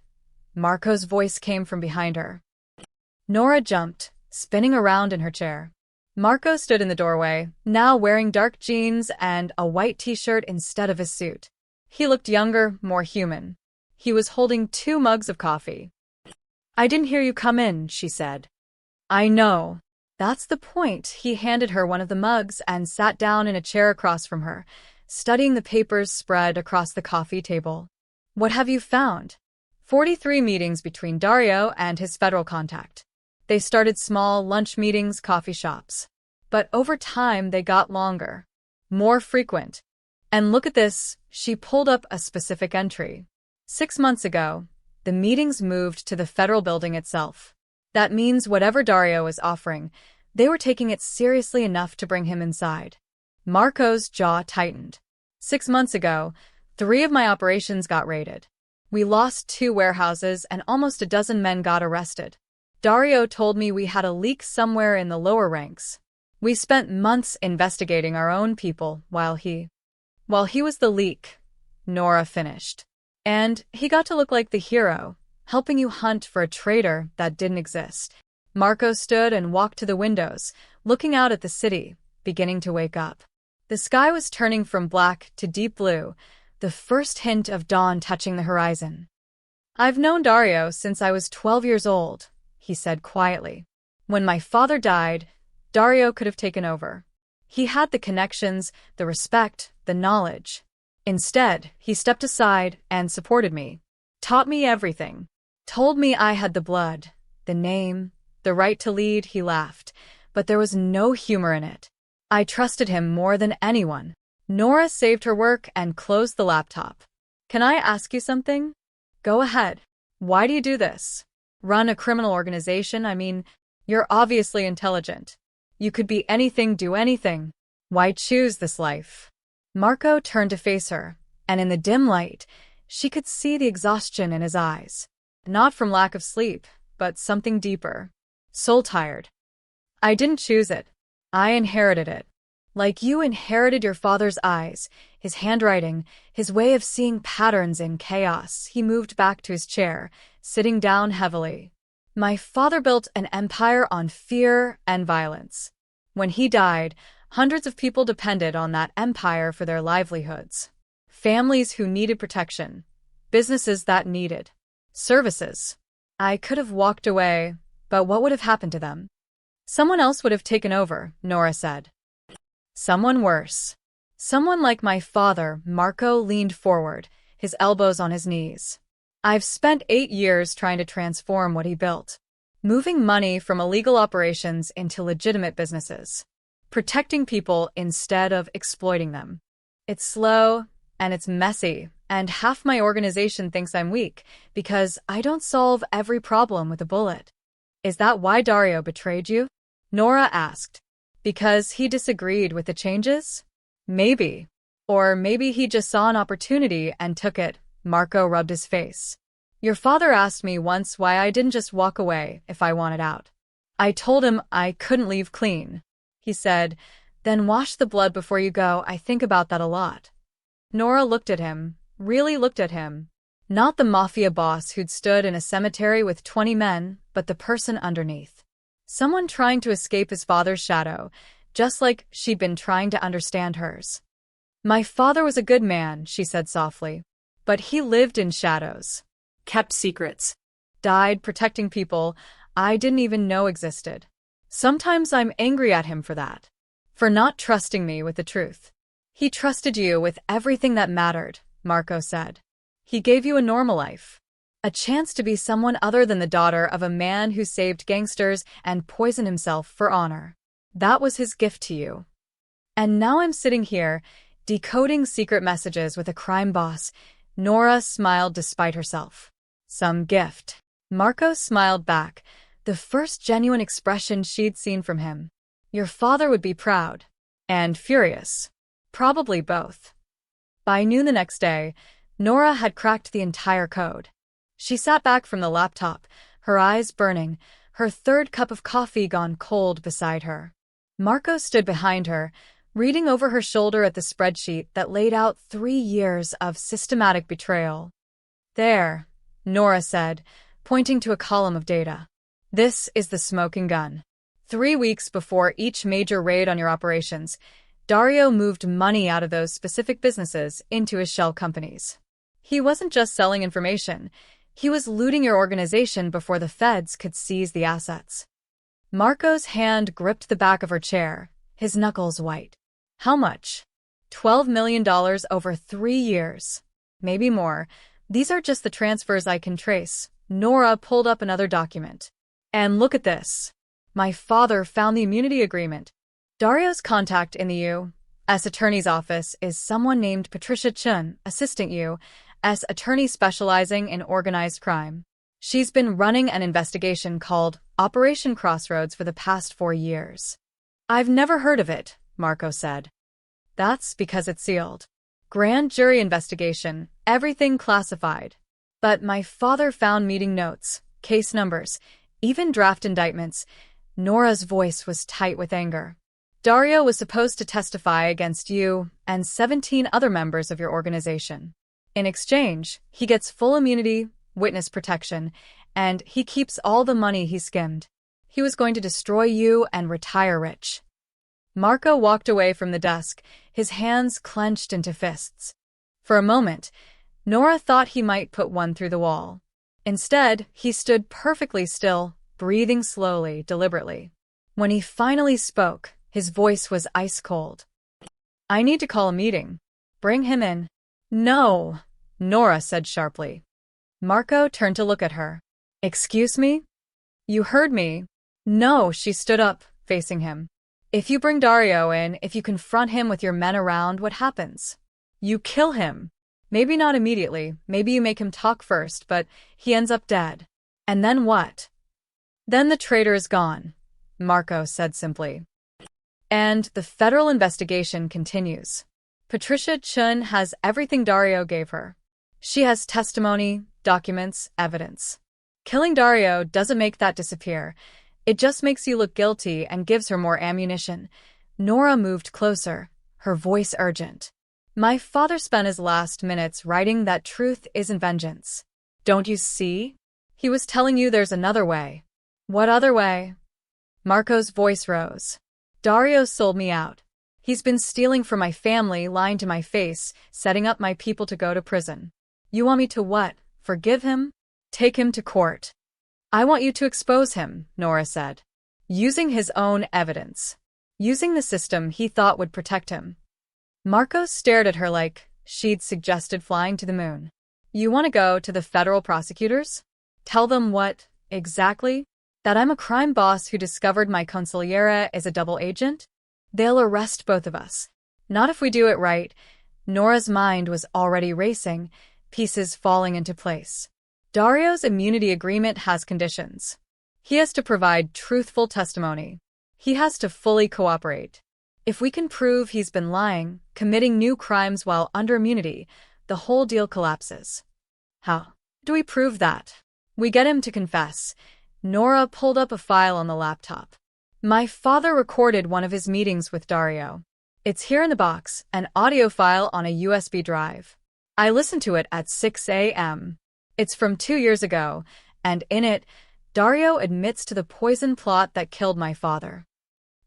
Marco's voice came from behind her. Nora jumped, spinning around in her chair. Marco stood in the doorway, now wearing dark jeans and a white t-shirt instead of his suit. He looked younger, more human. He was holding 2 mugs of coffee. I didn't hear you come in, she said. I know. That's the point. He handed her one of the mugs and sat down in a chair across from her, studying the papers spread across the coffee table. What have you found? 43 meetings between Dario and his federal contact. They started small lunch meetings, coffee shops. But over time, they got longer, more frequent. And look at this, she pulled up a specific entry. 6 months ago, the meetings moved to the federal building itself. That means whatever Dario was offering, they were taking it seriously enough to bring him inside. Marco's jaw tightened. 6 months ago, 3 of my operations got raided. We lost 2 warehouses and almost a dozen men got arrested. Dario told me we had a leak somewhere in the lower ranks. We spent months investigating our own people while he was the leak, Nora finished. And he got to look like the hero, helping you hunt for a traitor that didn't exist. Marco stood and walked to the windows, looking out at the city, beginning to wake up. The sky was turning from black to deep blue, the first hint of dawn touching the horizon. I've known Dario since I was 12 years old, he said quietly. When my father died, Dario could have taken over. He had the connections, the respect, the knowledge. Instead, he stepped aside and supported me. Taught me everything. Told me I had the blood, the name, the right to lead. He laughed, but there was no humor in it. I trusted him more than anyone. Nora saved her work and closed the laptop. Can I ask you something? Go ahead. Why do you do this? Run a criminal organization? I mean, you're obviously intelligent. You could be anything, do anything. Why choose this life? Marco turned to face her, and in the dim light, she could see the exhaustion in his eyes. Not from lack of sleep, but something deeper. Soul-tired. I didn't choose it. I inherited it. Like you inherited your father's eyes, his handwriting, his way of seeing patterns in chaos. He moved back to his chair, sitting down heavily. My father built an empire on fear and violence. When he died, hundreds of people depended on that empire for their livelihoods. Families who needed protection. Businesses that needed services. I could have walked away, but what would have happened to them? Someone else would have taken over, Nora said. Someone worse. Someone like my father. Marco leaned forward, his elbows on his knees. I've spent 8 years trying to transform what he built. Moving money from illegal operations into legitimate businesses. Protecting people instead of exploiting them. It's slow, and it's messy, and half my organization thinks I'm weak because I don't solve every problem with a bullet. Is that why Dario betrayed you? Nora asked. Because he disagreed with the changes? Maybe. Or maybe he just saw an opportunity and took it. Marco rubbed his face. Your father asked me once why I didn't just walk away if I wanted out. I told him I couldn't leave clean. He said, then wash the blood before you go. I think about that a lot. Nora looked at him, really looked at him. Not the mafia boss who'd stood in a cemetery with 20 men, but the person underneath. Someone trying to escape his father's shadow, just like she'd been trying to understand hers. My father was a good man, she said softly. But he lived in shadows. Kept secrets. Died protecting people I didn't even know existed. Sometimes I'm angry at him for that. For not trusting me with the truth. He trusted you with everything that mattered, Marco said. He gave you a normal life. A chance to be someone other than the daughter of a man who saved gangsters and poisoned himself for honor. That was his gift to you. And now I'm sitting here, decoding secret messages with a crime boss. Nora smiled despite herself. Some gift. Marco smiled back, the first genuine expression she'd seen from him. Your father would be proud. And furious. Probably both. By noon the next day, Nora had cracked the entire code. She sat back from the laptop, her eyes burning, her third cup of coffee gone cold beside her. Marco stood behind her, reading over her shoulder at the spreadsheet that laid out 3 years of systematic betrayal. There, Nora said, pointing to a column of data. This is the smoking gun. 3 weeks before each major raid on your operations, Dario moved money out of those specific businesses into his shell companies. He wasn't just selling information. He was looting your organization before the feds could seize the assets. Marco's hand gripped the back of her chair, his knuckles white. How much? $12 million over 3 years. Maybe more. These are just the transfers I can trace. Nora pulled up another document. And look at this. My father found the immunity agreement. Dario's contact in the U.S. Attorney's Office is someone named Patricia Chun, Assistant U.S. Attorney specializing in organized crime. She's been running an investigation called Operation Crossroads for the past 4 years. I've never heard of it, Marco said. That's because it's sealed. Grand jury investigation, everything classified. But my father found meeting notes, case numbers, even draft indictments. Nora's voice was tight with anger. Dario was supposed to testify against you and 17 other members of your organization. In exchange, he gets full immunity, witness protection, and he keeps all the money he skimmed. He was going to destroy you and retire rich. Marco walked away from the desk, his hands clenched into fists. For a moment, Nora thought he might put one through the wall. Instead, he stood perfectly still, breathing slowly, deliberately. When he finally spoke, his voice was ice-cold. I need to call a meeting. Bring him in. No, Nora said sharply. Marco turned to look at her. Excuse me? You heard me. No, she stood up, facing him. If you bring Dario in, if you confront him with your men around, what happens? You kill him. Maybe not immediately, maybe you make him talk first, but he ends up dead. And then what? Then the traitor is gone, Marco said simply. And the federal investigation continues. Patricia Chun has everything Dario gave her. She has testimony, documents, evidence. Killing Dario doesn't make that disappear. It just makes you look guilty and gives her more ammunition. Nora moved closer, her voice urgent. My father spent his last minutes writing that truth isn't vengeance. Don't you see? He was telling you there's another way. What other way? Marco's voice rose. Dario sold me out. He's been stealing from my family, lying to my face, setting up my people to go to prison. You want me to what? Forgive him? Take him to court. I want you to expose him, Nora said. Using his own evidence. Using the system he thought would protect him. Marco stared at her like she'd suggested flying to the moon. You want to go to the federal prosecutors? Tell them what, exactly? That I'm a crime boss who discovered my consigliera is a double agent? They'll arrest both of us. Not if we do it right. Nora's mind was already racing, pieces falling into place. Dario's immunity agreement has conditions. He has to provide truthful testimony. He has to fully cooperate. If we can prove he's been lying, committing new crimes while under immunity, the whole deal collapses. How do we prove that? We get him to confess. Nora pulled up a file on the laptop. My father recorded one of his meetings with Dario. It's here in the box, an audio file on a USB drive. I listened to it at 6 a.m. It's from 2 years ago, and in it, Dario admits to the poison plot that killed my father.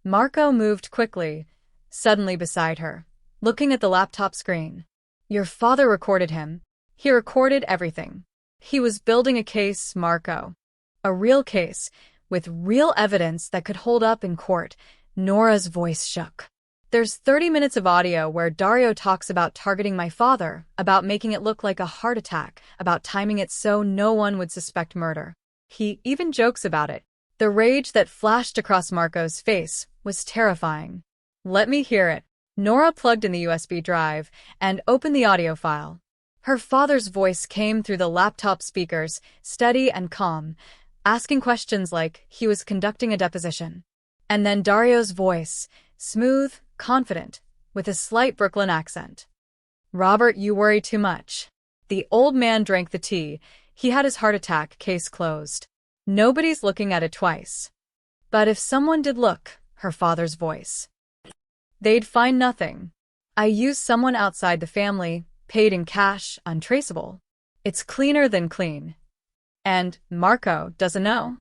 Marco moved quickly, suddenly beside her, looking at the laptop screen. Your father recorded him. He recorded everything. He was building a case, Marco. A real case, with real evidence that could hold up in court. Nora's voice shook. There's 30 minutes of audio where Dario talks about targeting my father, about making it look like a heart attack, about timing it so no one would suspect murder. He even jokes about it. The rage that flashed across Marco's face was terrifying. Let me hear it. Nora plugged in the USB drive and opened the audio file. Her father's voice came through the laptop speakers, steady and calm, asking questions like he was conducting a deposition. And then Dario's voice, smooth, confident, with a slight Brooklyn accent. Robert, you worry too much. The old man drank the tea. He had his heart attack, case closed. Nobody's looking at it twice. But if someone did look, her father's voice, they'd find nothing. I used someone outside the family, paid in cash, untraceable. It's cleaner than clean. And Marco doesn't know.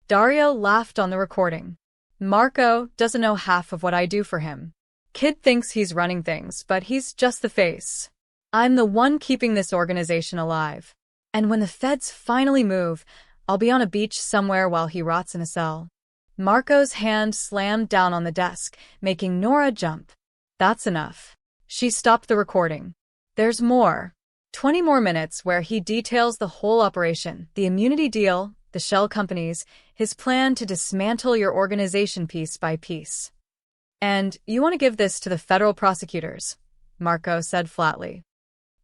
Dario laughed on the recording. Marco doesn't know half of what I do for him. Kid thinks he's running things, but he's just the face. I'm the one keeping this organization alive. And when the feds finally move, I'll be on a beach somewhere while he rots in a cell. Marco's hand slammed down on the desk, making Nora jump. That's enough. She stopped the recording. There's more. 20 more minutes where he details the whole operation, the immunity deal, the shell companies, his plan to dismantle your organization piece by piece. And you want to give this to the federal prosecutors, Marco said flatly.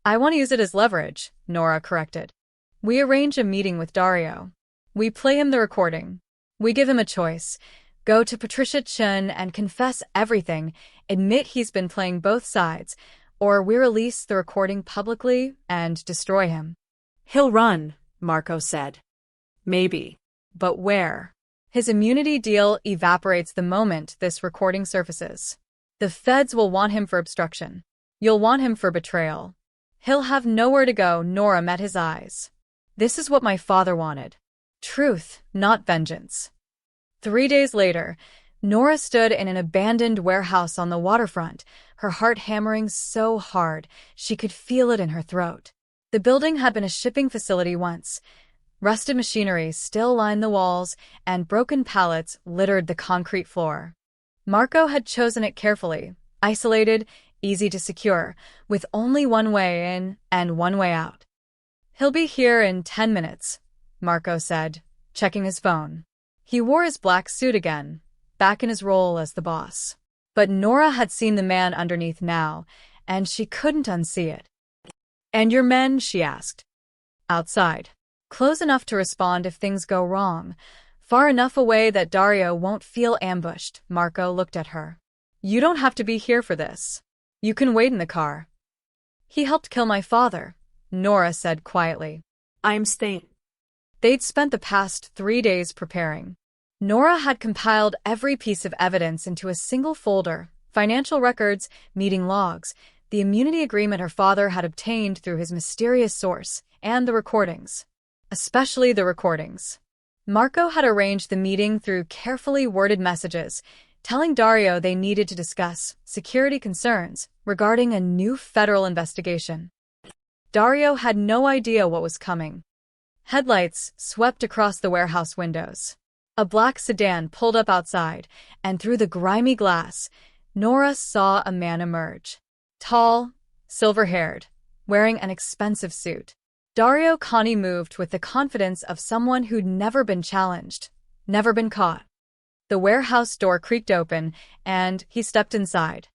I want to use it as leverage, Nora corrected. We arrange a meeting with Dario. We play him the recording. We give him a choice. Go to Patricia Chun and confess everything, admit he's been playing both sides, or we release the recording publicly and destroy him. He'll run, Marco said. Maybe. But where? His immunity deal evaporates the moment this recording surfaces. The feds will want him for obstruction. You'll want him for betrayal. He'll have nowhere to go. Nora met his eyes. This is what my father wanted. Truth, not vengeance. 3 days later, Nora stood in an abandoned warehouse on the waterfront, her heart hammering so hard she could feel it in her throat. The building had been a shipping facility once. Rusted machinery still lined the walls, and broken pallets littered the concrete floor. Marco had chosen it carefully, isolated, easy to secure, with only one way in and one way out. He'll be here in 10 minutes, Marco said, checking his phone. He wore his black suit again, back in his role as the boss. But Nora had seen the man underneath now, and she couldn't unsee it. And your men? She asked. Outside. Close enough to respond if things go wrong. Far enough away that Dario won't feel ambushed. Marco looked at her. You don't have to be here for this. You can wait in the car. He helped kill my father, Nora said quietly. I'm staying. They'd spent the past 3 days preparing. Nora had compiled every piece of evidence into a single folder: financial records, meeting logs, the immunity agreement her father had obtained through his mysterious source, and the recordings. Especially the recordings. Marco had arranged the meeting through carefully worded messages, telling Dario they needed to discuss security concerns regarding a new federal investigation. Dario had no idea what was coming. Headlights swept across the warehouse windows. A black sedan pulled up outside, and through the grimy glass, Nora saw a man emerge. Tall, silver-haired, wearing an expensive suit. Dario Connie moved with the confidence of someone who'd never been challenged, never been caught. The warehouse door creaked open, and he stepped inside.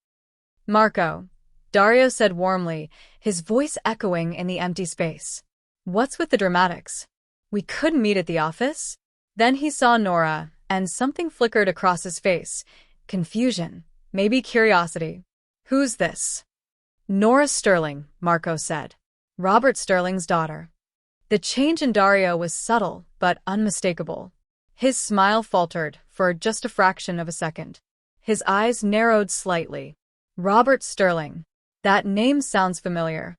Marco, Dario said warmly, his voice echoing in the empty space. What's with the dramatics? We could meet at the office? Then he saw Nora, and something flickered across his face. Confusion, maybe curiosity. Who's this? Nora Sterling, Marco said. Robert Sterling's daughter. The change in Dario was subtle, but unmistakable. His smile faltered for just a fraction of a second. His eyes narrowed slightly. Robert Sterling. That name sounds familiar.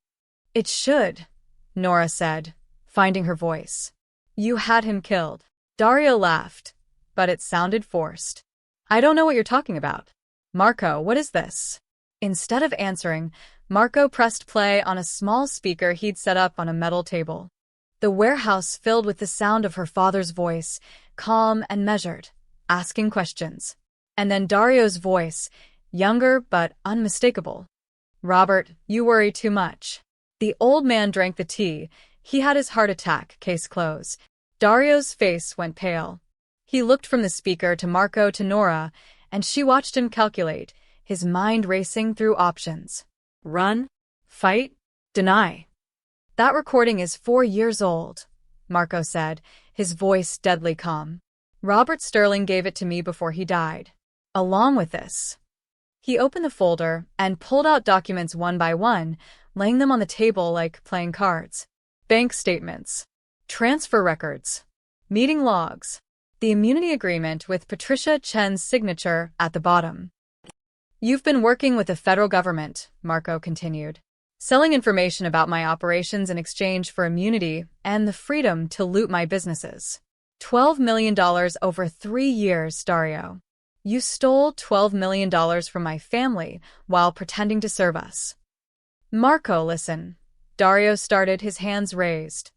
It should, Nora said, finding her voice. You had him killed. Dario laughed, but it sounded forced. I don't know what you're talking about. Marco, what is this? Instead of answering, Marco pressed play on a small speaker he'd set up on a metal table. The warehouse filled with the sound of her father's voice, calm and measured, asking questions. And then Dario's voice, younger but unmistakable. Robert, you worry too much. The old man drank the tea. He had his heart attack, case closed. Dario's face went pale. He looked from the speaker to Marco to Nora, and she watched him calculate, his mind racing through options. Run? Fight? Deny? That recording is 4 years old, Marco said, his voice deadly calm. Robert Sterling gave it to me before he died. Along with this. He opened the folder and pulled out documents one by one, laying them on the table like playing cards. Bank statements. Transfer records. Meeting logs. The immunity agreement with Patricia Chen's signature at the bottom. You've been working with the federal government, Marco continued, selling information about my operations in exchange for immunity and the freedom to loot my businesses. $12 million over 3 years, Dario. You stole $12 million from my family while pretending to serve us. Marco, listen. Dario started, his hands raised.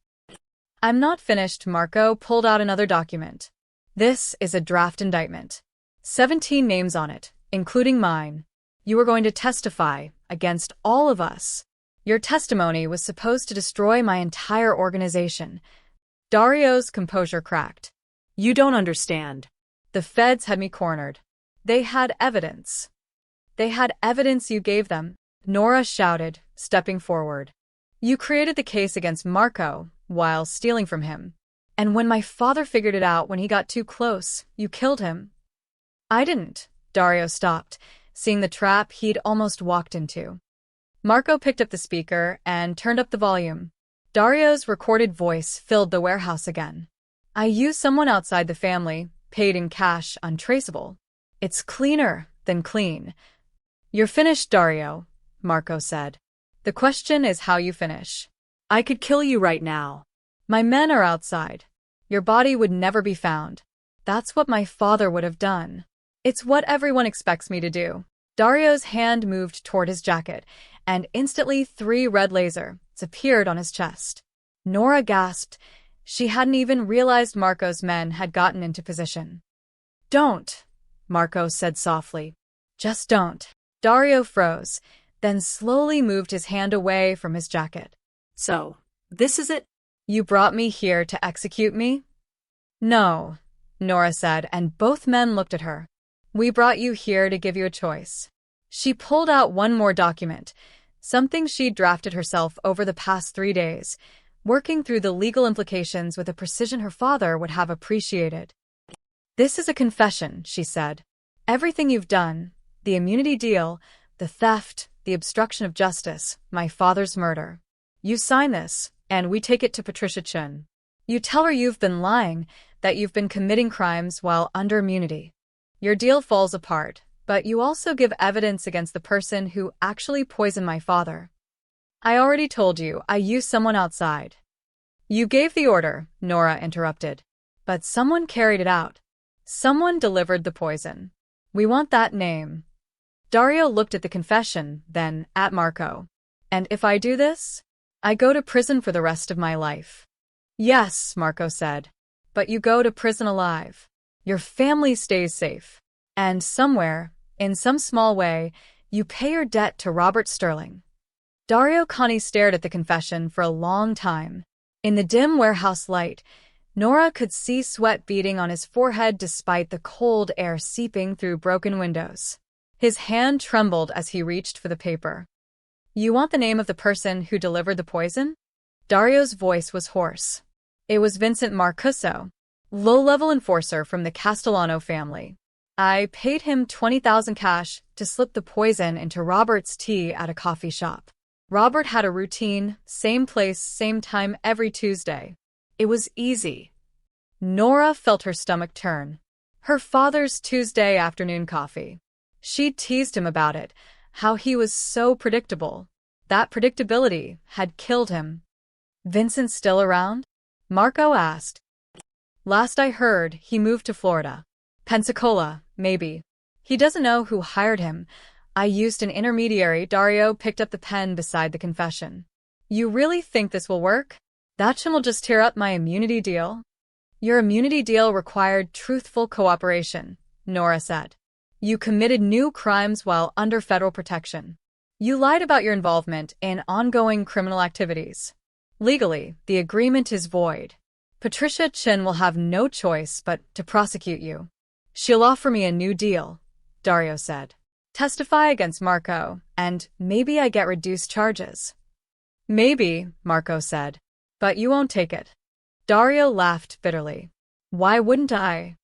I'm not finished. Marco pulled out another document. This is a draft indictment. 17 names on it, including mine. You are going to testify against all of us. Your testimony was supposed to destroy my entire organization. Dario's composure cracked. You don't understand. The feds had me cornered. They had evidence. They had evidence you gave them, Nora shouted, stepping forward. You created the case against Marco while stealing from him. And when my father figured it out when he got too close, you killed him. I didn't. Dario stopped, seeing the trap he'd almost walked into. Marco picked up the speaker and turned up the volume. Dario's recorded voice filled the warehouse again. I used someone outside the family, paid in cash, untraceable. It's cleaner than clean. You're finished, Dario, Marco said. The question is how you finish. I could kill you right now. My men are outside. Your body would never be found. That's what my father would have done. It's what everyone expects me to do. Dario's hand moved toward his jacket, and instantly 3 red lasers appeared on his chest. Nora gasped. She hadn't even realized Marco's men had gotten into position. Don't, Marco said softly. Just don't. Dario froze, then slowly moved his hand away from his jacket. So, this is it? You brought me here to execute me? No, Nora said, and both men looked at her. We brought you here to give you a choice. She pulled out one more document, something she'd drafted herself over the past 3 days, working through the legal implications with a precision her father would have appreciated. "This is a confession," she said. "Everything you've done, the immunity deal, the theft, the obstruction of justice, my father's murder. You sign this, and we take it to Patricia Chun. You tell her you've been lying, that you've been committing crimes while under immunity. Your deal falls apart, but you also give evidence against the person who actually poisoned my father." "I already told you, I used someone outside." "You gave the order," Nora interrupted. "But someone carried it out. Someone delivered the poison. We want that name." Dario looked at the confession, then at Marco. "And if I do this, I go to prison for the rest of my life." "Yes," Marco said. "But you go to prison alive. Your family stays safe. And somewhere, in some small way, you pay your debt to Robert Sterling." Dario Connie stared at the confession for a long time. In the dim warehouse light, Nora could see sweat beading on his forehead despite the cold air seeping through broken windows. His hand trembled as he reached for the paper. "You want the name of the person who delivered the poison?" Dario's voice was hoarse. "It was Vincent Marcuso, low-level enforcer from the Castellano family. I paid him $20,000 cash to slip the poison into Robert's tea at a coffee shop. Robert had a routine, same place, same time every Tuesday. It was easy." Nora felt her stomach turn. Her father's Tuesday afternoon coffee. She'd teased him about it, how he was so predictable. That predictability had killed him. "Vincent's still around?" Marco asked. "Last I heard, he moved to Florida. Pensacola, maybe. He doesn't know who hired him. I used an intermediary." Dario picked up the pen beside the confession. "You really think this will work? That will just tear up my immunity deal?" "Your immunity deal required truthful cooperation," Nora said. "You committed new crimes while under federal protection. You lied about your involvement in ongoing criminal activities. Legally, the agreement is void. Patricia Chun will have no choice but to prosecute you." "She'll offer me a new deal," Dario said. "Testify against Marco, and maybe I get reduced charges." "Maybe," Marco said. "But you won't take it." Dario laughed bitterly. "Why wouldn't I?"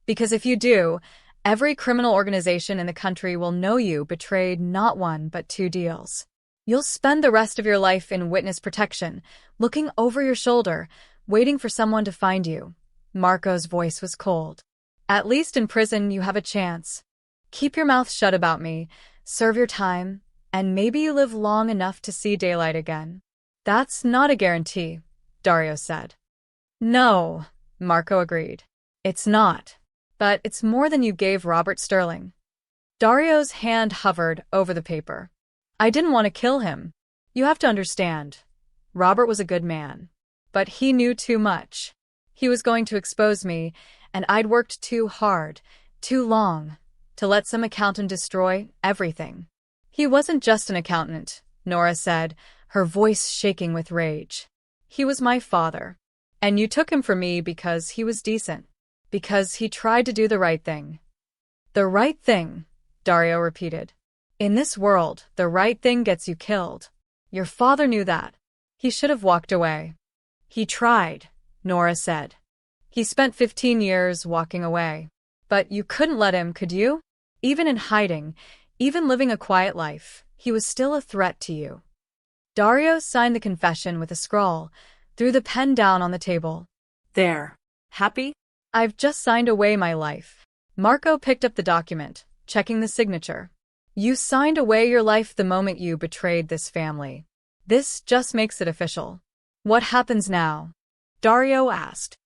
"Because if you do, every criminal organization in the country will know you betrayed not one but two deals. You'll spend the rest of your life in witness protection, looking over your shoulder, waiting for someone to find you." Marco's voice was cold. "At least in prison you have a chance. Keep your mouth shut about me, serve your time, and maybe you live long enough to see daylight again." "That's not a guarantee," Dario said. "No," Marco agreed. "It's not. But it's more than you gave Robert Sterling." Dario's hand hovered over the paper. "I didn't want to kill him. You have to understand. Robert was a good man. But he knew too much. He was going to expose me, and I'd worked too hard, too long, to let some accountant destroy everything." "He wasn't just an accountant," Nora said, her voice shaking with rage. "He was my father. And you took him from me because he was decent. Because he tried to do the right thing." "The right thing," Dario repeated. "In this world, the right thing gets you killed. Your father knew that. He should have walked away." "He tried," Nora said. "He spent 15 years walking away. But you couldn't let him, could you? Even in hiding, even living a quiet life, he was still a threat to you." Dario signed the confession with a scrawl, threw the pen down on the table. "There. Happy?" "I've just signed away my life." Marco picked up the document, checking the signature. "You signed away your life the moment you betrayed this family. This just makes it official." "What happens now?" Dario asked.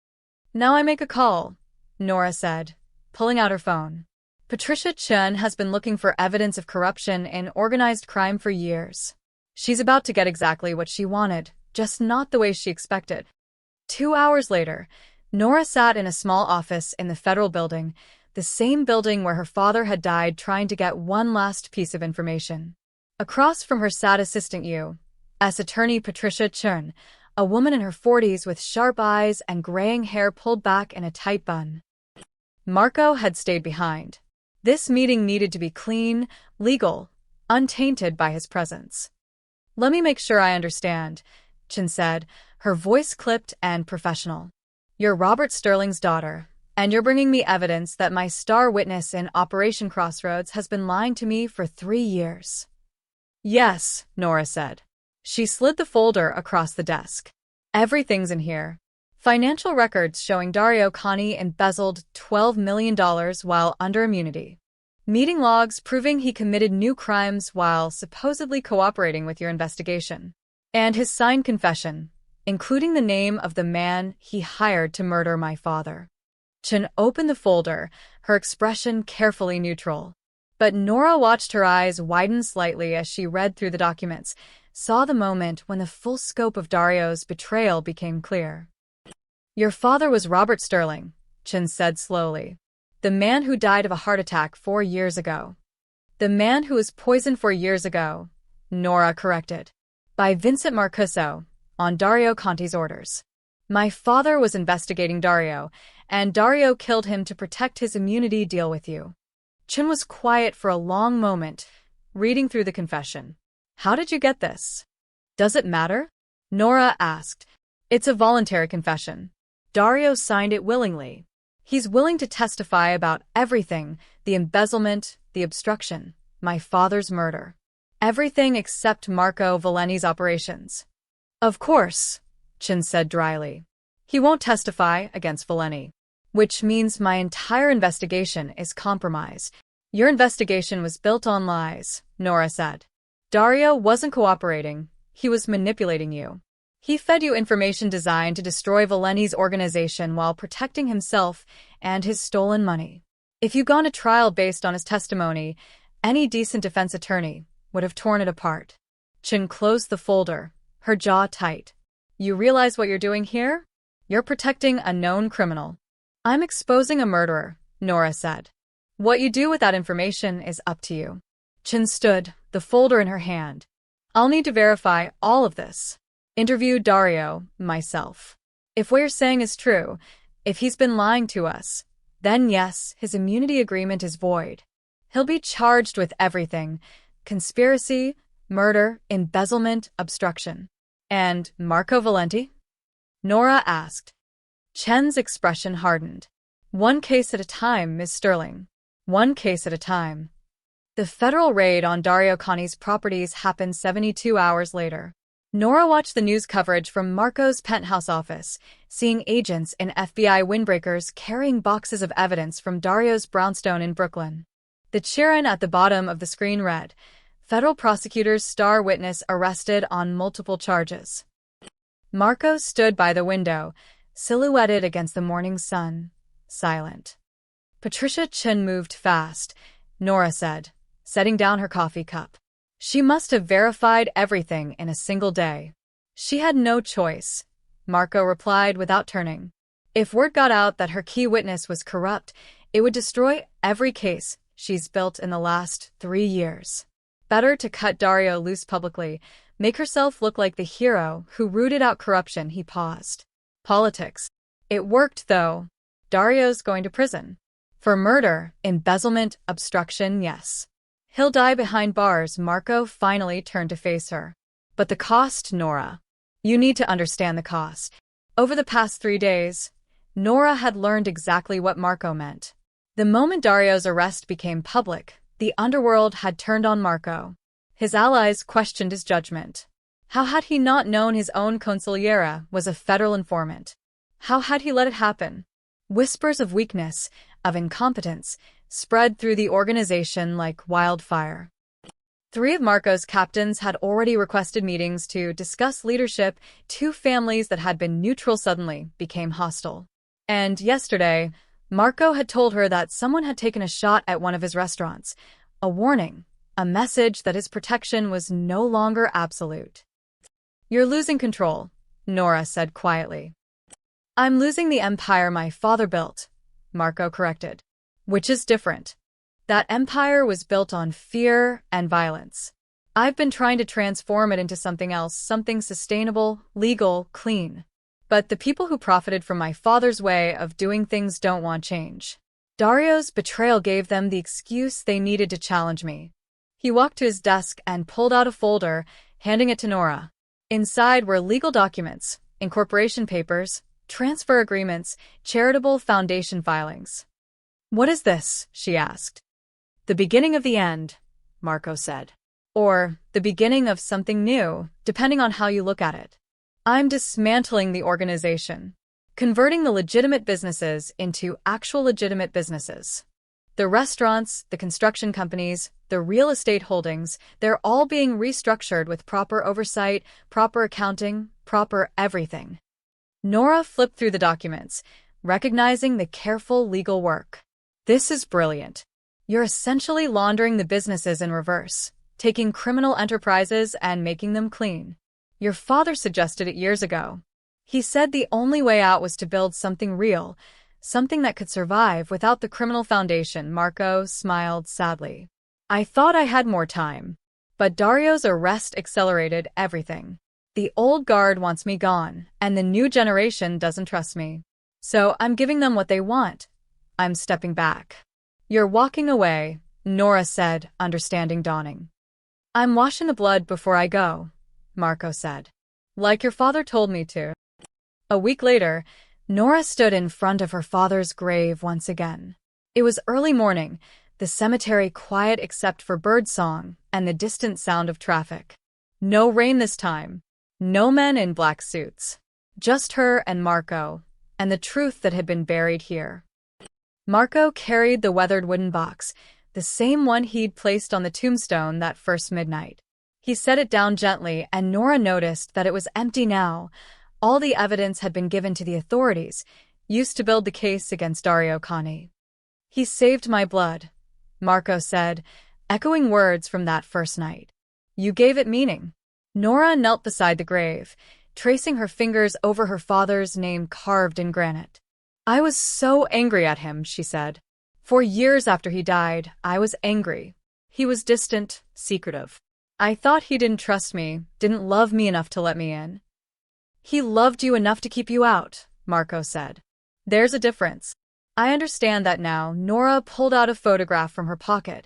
"Now I make a call," Nora said, pulling out her phone. "Patricia Chun has been looking for evidence of corruption and organized crime for years. She's about to get exactly what she wanted, just not the way she expected." 2 hours later, Nora sat in a small office in the federal building, the same building where her father had died trying to get one last piece of information. Across from her sat assistant U.S. Attorney Patricia Chun, a woman in her 40s with sharp eyes and graying hair pulled back in a tight bun. Marco had stayed behind. This meeting needed to be clean, legal, untainted by his presence. "Let me make sure I understand," Chin said, her voice clipped and professional. You're Robert Sterling's daughter, and you're bringing me evidence that my star witness in Operation Crossroads has been lying to me for 3 years. Yes, Nora said. She slid the folder across the desk. Everything's in here. Financial records showing Dario Conti embezzled $12 million while under immunity. Meeting logs proving he committed new crimes while supposedly cooperating with your investigation. And his signed confession, including the name of the man he hired to murder my father. Chen opened the folder, her expression carefully neutral. But Nora watched her eyes widen slightly as she read through the documents, saw the moment when the full scope of Dario's betrayal became clear. Your father was Robert Sterling, Chen said slowly. The man who died of a heart attack 4 years ago. The man who was poisoned 4 years ago, Nora corrected. By Vincent Marcuso, on Dario Conti's orders. My father was investigating Dario, and Dario killed him to protect his immunity deal with you. Chen was quiet for a long moment, reading through the confession. How did you get this? Does it matter? Nora asked. It's a voluntary confession. Dario signed it willingly. He's willing to testify about everything, the embezzlement, the obstruction, my father's murder. Everything except Marco Valenti's operations. Of course, Chen said dryly. He won't testify against Valenti. Which means my entire investigation is compromised. Your investigation was built on lies, Nora said. Dario wasn't cooperating. He was manipulating you. He fed you information designed to destroy Valenti's organization while protecting himself and his stolen money. If you'd gone to trial based on his testimony, any decent defense attorney would have torn it apart. Chen closed the folder, her jaw tight. You realize what you're doing here? You're protecting a known criminal. I'm exposing a murderer, Nora said. What you do with that information is up to you. Chen stood, the folder in her hand. I'll need to verify all of this. Interview Dario, myself. If what you're saying is true, if he's been lying to us, then yes, his immunity agreement is void. He'll be charged with everything: conspiracy, murder, embezzlement, obstruction. And Marco Valenti? Nora asked. Chen's expression hardened. One case at a time, Ms. Sterling. One case at a time. The federal raid on Dario Conti's properties happened 72 hours later. Nora watched the news coverage from Marco's penthouse office, seeing agents in FBI windbreakers carrying boxes of evidence from Dario's brownstone in Brooklyn. The cherin at the bottom of the screen read, Federal prosecutors star witness arrested on multiple charges. Marco stood by the window, silhouetted against the morning sun, silent. Patricia Chen moved fast, Nora said, setting down her coffee cup. She must have verified everything in a single day. She had no choice, Marco replied without turning. If word got out that her key witness was corrupt, it would destroy every case she's built in the last 3 years. Better to cut Dario loose publicly, make herself look like the hero who rooted out corruption. He paused. Politics. It worked, though. Dario's going to prison. For murder, embezzlement, obstruction, yes. He'll die behind bars. Marco finally turned to face her. But the cost, Nora. You need to understand the cost. Over the past 3 days, Nora had learned exactly what Marco meant. The moment Dario's arrest became public, the underworld had turned on Marco. His allies questioned his judgment. How had he not known his own consigliera was a federal informant? How had he let it happen? Whispers of weakness, of incompetence, spread through the organization like wildfire. 3 of Marco's captains had already requested meetings to discuss leadership. 2 families that had been neutral suddenly became hostile. And yesterday, Marco had told her that someone had taken a shot at one of his restaurants. A warning, a message that his protection was no longer absolute. You're losing control, Nora said quietly. I'm losing the empire my father built, Marco corrected. Which is different. That empire was built on fear and violence. I've been trying to transform it into something else, something sustainable, legal, clean. But the people who profited from my father's way of doing things don't want change. Dario's betrayal gave them the excuse they needed to challenge me. He walked to his desk and pulled out a folder, handing it to Nora. Inside were legal documents, incorporation papers, transfer agreements, charitable foundation filings. "What is this?" she asked. "The beginning of the end," Marco said. "Or the beginning of something new, depending on how you look at it. I'm dismantling the organization, converting the legitimate businesses into actual legitimate businesses. The restaurants, the construction companies, the real estate holdings, they're all being restructured with proper oversight, proper accounting, proper everything." Nora flipped through the documents, recognizing the careful legal work. "This is brilliant. You're essentially laundering the businesses in reverse, taking criminal enterprises and making them clean. Your father suggested it years ago. He said the only way out was to build something real, something that could survive without the criminal foundation." Marco smiled sadly. "I thought I had more time. But Dario's arrest accelerated everything. The old guard wants me gone, and the new generation doesn't trust me. So I'm giving them what they want. I'm stepping back." "You're walking away," Nora said, understanding dawning. "I'm washing the blood before I go," Marco said. "Like your father told me to." A week later, Nora stood in front of her father's grave once again. It was early morning, the cemetery quiet except for birdsong and the distant sound of traffic. No rain this time. No men in black suits. Just her and Marco, and the truth that had been buried here. Marco carried the weathered wooden box, the same one he'd placed on the tombstone that first midnight. He set it down gently, and Nora noticed that it was empty now. All the evidence had been given to the authorities, used to build the case against Dario Cani. "He saved my blood," Marco said, echoing words from that first night. "You gave it meaning." Nora knelt beside the grave, tracing her fingers over her father's name carved in granite. "I was so angry at him," she said. "For years after he died, I was angry. He was distant, secretive. I thought he didn't trust me, didn't love me enough to let me in." "He loved you enough to keep you out," Marco said. "There's a difference." "I understand that now." Nora pulled out a photograph from her pocket,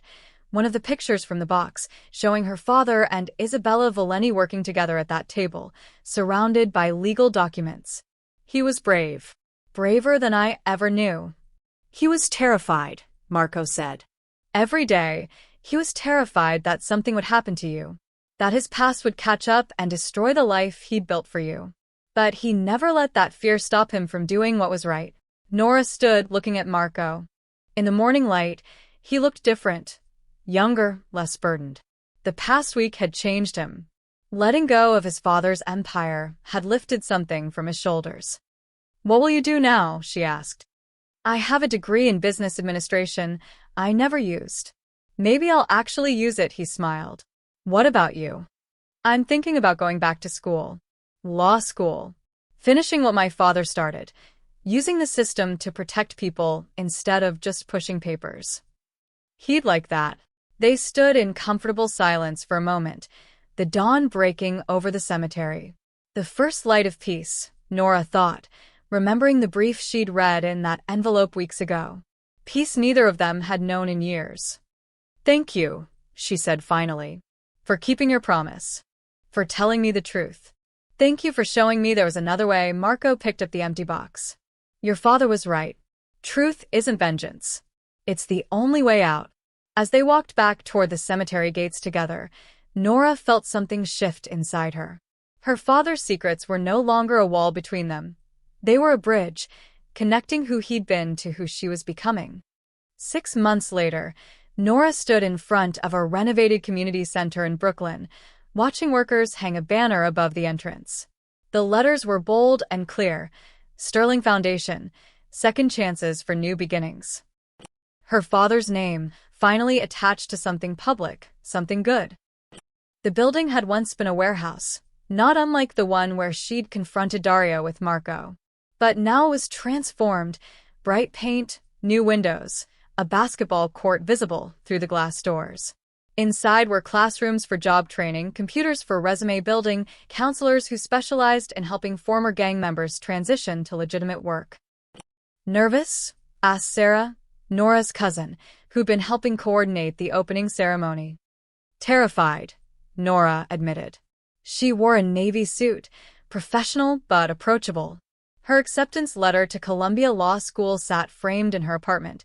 one of the pictures from the box, showing her father and Isabella Valeni working together at that table, surrounded by legal documents. "He was brave. Braver than I ever knew." "He was terrified," Marco said. "Every day, he was terrified that something would happen to you, that his past would catch up and destroy the life he'd built for you. But he never let that fear stop him from doing what was right." Nora stood looking at Marco. In the morning light, he looked different, younger, less burdened. The past week had changed him. Letting go of his father's empire had lifted something from his shoulders. "What will you do now?" she asked. "I have a degree in business administration I never used. Maybe I'll actually use it," he smiled. "What about you?" "I'm thinking about going back to school. Law school. Finishing what my father started. Using the system to protect people instead of just pushing papers." He'd like that. They stood in comfortable silence for a moment, the dawn breaking over the cemetery. The first light of peace, Nora thought, remembering the brief she'd read in that envelope weeks ago. Peace neither of them had known in years. "Thank you," she said finally, "for keeping your promise. For telling me the truth. Thank you for showing me there was another way." Marco picked up the empty box. "Your father was right. Truth isn't vengeance. It's the only way out." As they walked back toward the cemetery gates together, Nora felt something shift inside her. Her father's secrets were no longer a wall between them. They were a bridge, connecting who he'd been to who she was becoming. 6 months later, Nora stood in front of a renovated community center in Brooklyn, watching workers hang a banner above the entrance. The letters were bold and clear: Sterling Foundation, second chances for new beginnings. Her father's name, finally attached to something public, something good. The building had once been a warehouse, not unlike the one where she'd confronted Dario with Marco. But now it was transformed: bright paint, new windows, a basketball court visible through the glass doors. Inside were classrooms for job training, computers for resume building, counselors who specialized in helping former gang members transition to legitimate work. "Nervous?" asked Sarah, Nora's cousin, who'd been helping coordinate the opening ceremony. "Terrified," Nora admitted. She wore a navy suit, professional but approachable. Her acceptance letter to Columbia Law School sat framed in her apartment.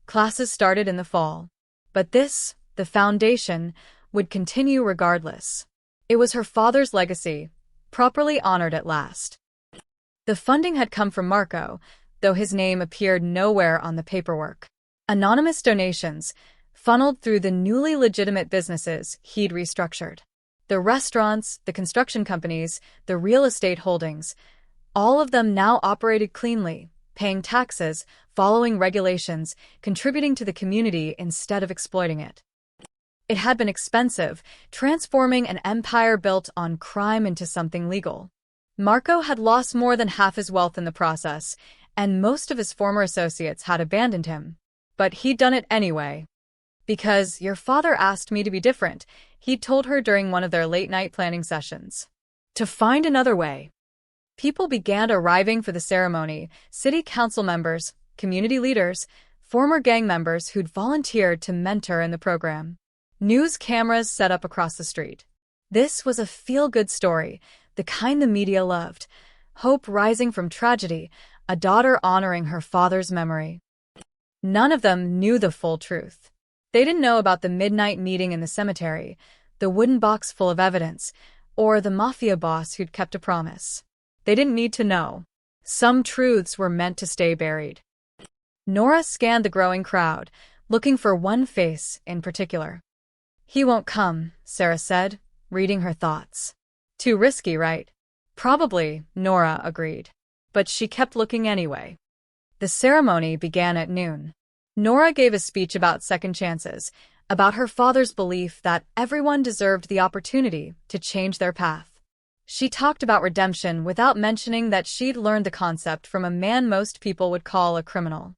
Classes started in the fall. But this, the foundation, would continue regardless. It was her father's legacy, properly honored at last. The funding had come from Marco, though his name appeared nowhere on the paperwork. Anonymous donations, funneled through the newly legitimate businesses he'd restructured. The restaurants, the construction companies, the real estate holdings, all of them now operated cleanly, paying taxes, following regulations, contributing to the community instead of exploiting it. It had been expensive, transforming an empire built on crime into something legal. Marco had lost more than half his wealth in the process, and most of his former associates had abandoned him. But he'd done it anyway. "Because your father asked me to be different," he'd told her during one of their late-night planning sessions. To find another way. People began arriving for the ceremony, city council members, community leaders, former gang members who'd volunteered to mentor in the program. News cameras set up across the street. This was a feel-good story, the kind the media loved. Hope rising from tragedy, a daughter honoring her father's memory. None of them knew the full truth. They didn't know about the midnight meeting in the cemetery, the wooden box full of evidence, or the Mafia boss who'd kept a promise. They didn't need to know. Some truths were meant to stay buried. Nora scanned the growing crowd, looking for one face in particular. "He won't come," Sarah said, reading her thoughts. "Too risky, right?" "Probably," Nora agreed. But she kept looking anyway. The ceremony began at noon. Nora gave a speech about second chances, about her father's belief that everyone deserved the opportunity to change their path. She talked about redemption without mentioning that she'd learned the concept from a man most people would call a criminal.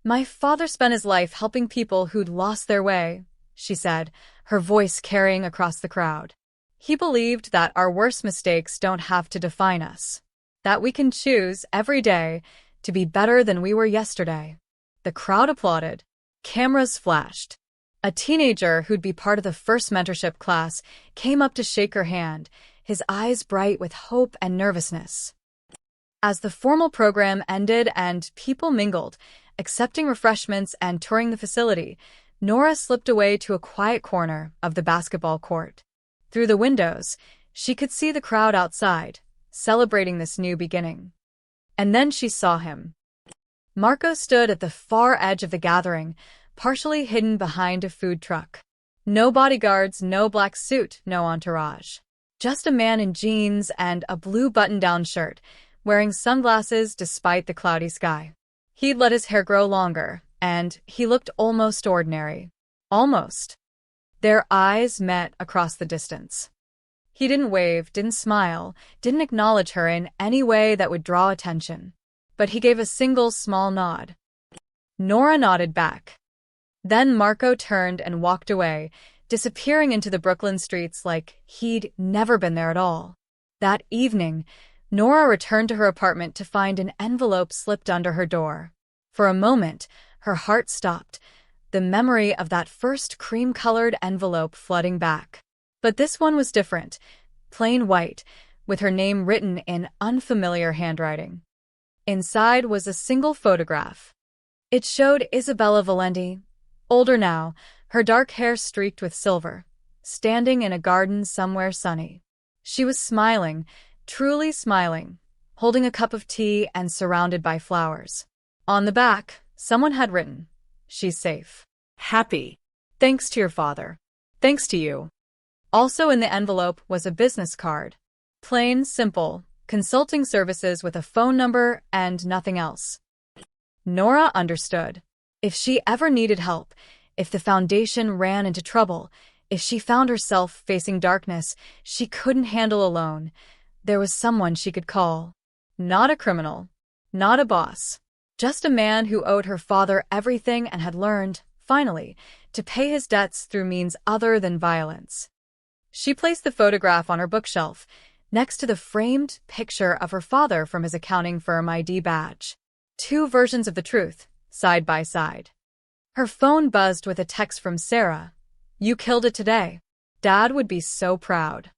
"My father spent his life helping people who'd lost their way," she said, her voice carrying across the crowd. "He believed that our worst mistakes don't have to define us, that we can choose every day to be better than we were yesterday." The crowd applauded. Cameras flashed. A teenager who'd be part of the first mentorship class came up to shake her hand, his eyes bright with hope and nervousness. As the formal program ended and people mingled, accepting refreshments and touring the facility, Nora slipped away to a quiet corner of the basketball court. Through the windows, she could see the crowd outside, celebrating this new beginning. And then she saw him. Marco stood at the far edge of the gathering, partially hidden behind a food truck. No bodyguards, no black suit, no entourage. Just a man in jeans and a blue button-down shirt, wearing sunglasses despite the cloudy sky. He'd let his hair grow longer, and he looked almost ordinary. Almost. Their eyes met across the distance. He didn't wave, didn't smile, didn't acknowledge her in any way that would draw attention. But he gave a single small nod. Nora nodded back. Then Marco turned and walked away, disappearing into the Brooklyn streets like he'd never been there at all. That evening, Nora returned to her apartment to find an envelope slipped under her door. For a moment, her heart stopped, the memory of that first cream-colored envelope flooding back. But this one was different, plain white, with her name written in unfamiliar handwriting. Inside was a single photograph. It showed Isabella Valenti, older now, her dark hair streaked with silver, standing in a garden somewhere sunny. She was smiling, truly smiling, holding a cup of tea and surrounded by flowers. On the back, someone had written, "She's safe. Happy. Thanks to your father. Thanks to you." Also in the envelope was a business card. Plain, simple, consulting services with a phone number and nothing else. Nora understood. If she ever needed help, if the foundation ran into trouble, if she found herself facing darkness she couldn't handle alone, there was someone she could call. Not a criminal. Not a boss. Just a man who owed her father everything and had learned, finally, to pay his debts through means other than violence. She placed the photograph on her bookshelf, next to the framed picture of her father from his accounting firm ID badge. Two versions of the truth, side by side. Her phone buzzed with a text from Sarah. "You killed it today. Dad would be so proud."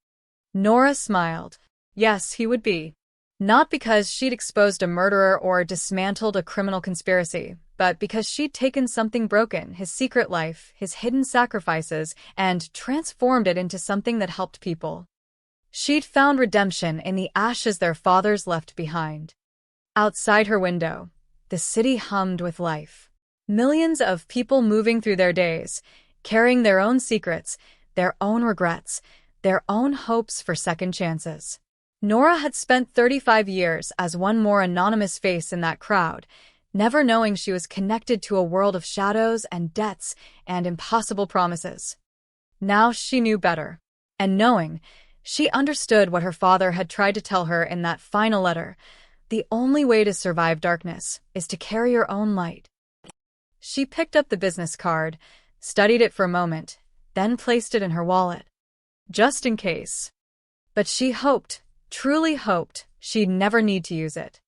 Nora smiled. Yes, he would be. Not because she'd exposed a murderer or dismantled a criminal conspiracy, but because she'd taken something broken, his secret life, his hidden sacrifices, and transformed it into something that helped people. She'd found redemption in the ashes their fathers left behind. Outside her window, the city hummed with life. Millions of people moving through their days, carrying their own secrets, their own regrets, their own hopes for second chances. Nora had spent 35 years as one more anonymous face in that crowd, never knowing she was connected to a world of shadows and debts and impossible promises. Now she knew better. And knowing, she understood what her father had tried to tell her in that final letter. The only way to survive darkness is to carry your own light. She picked up the business card, studied it for a moment, then placed it in her wallet. Just in case. But she hoped, truly hoped, she'd never need to use it.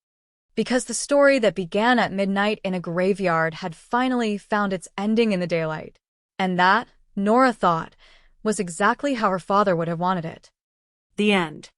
Because the story that began at midnight in a graveyard had finally found its ending in the daylight. And that, Nora thought, was exactly how her father would have wanted it. The end.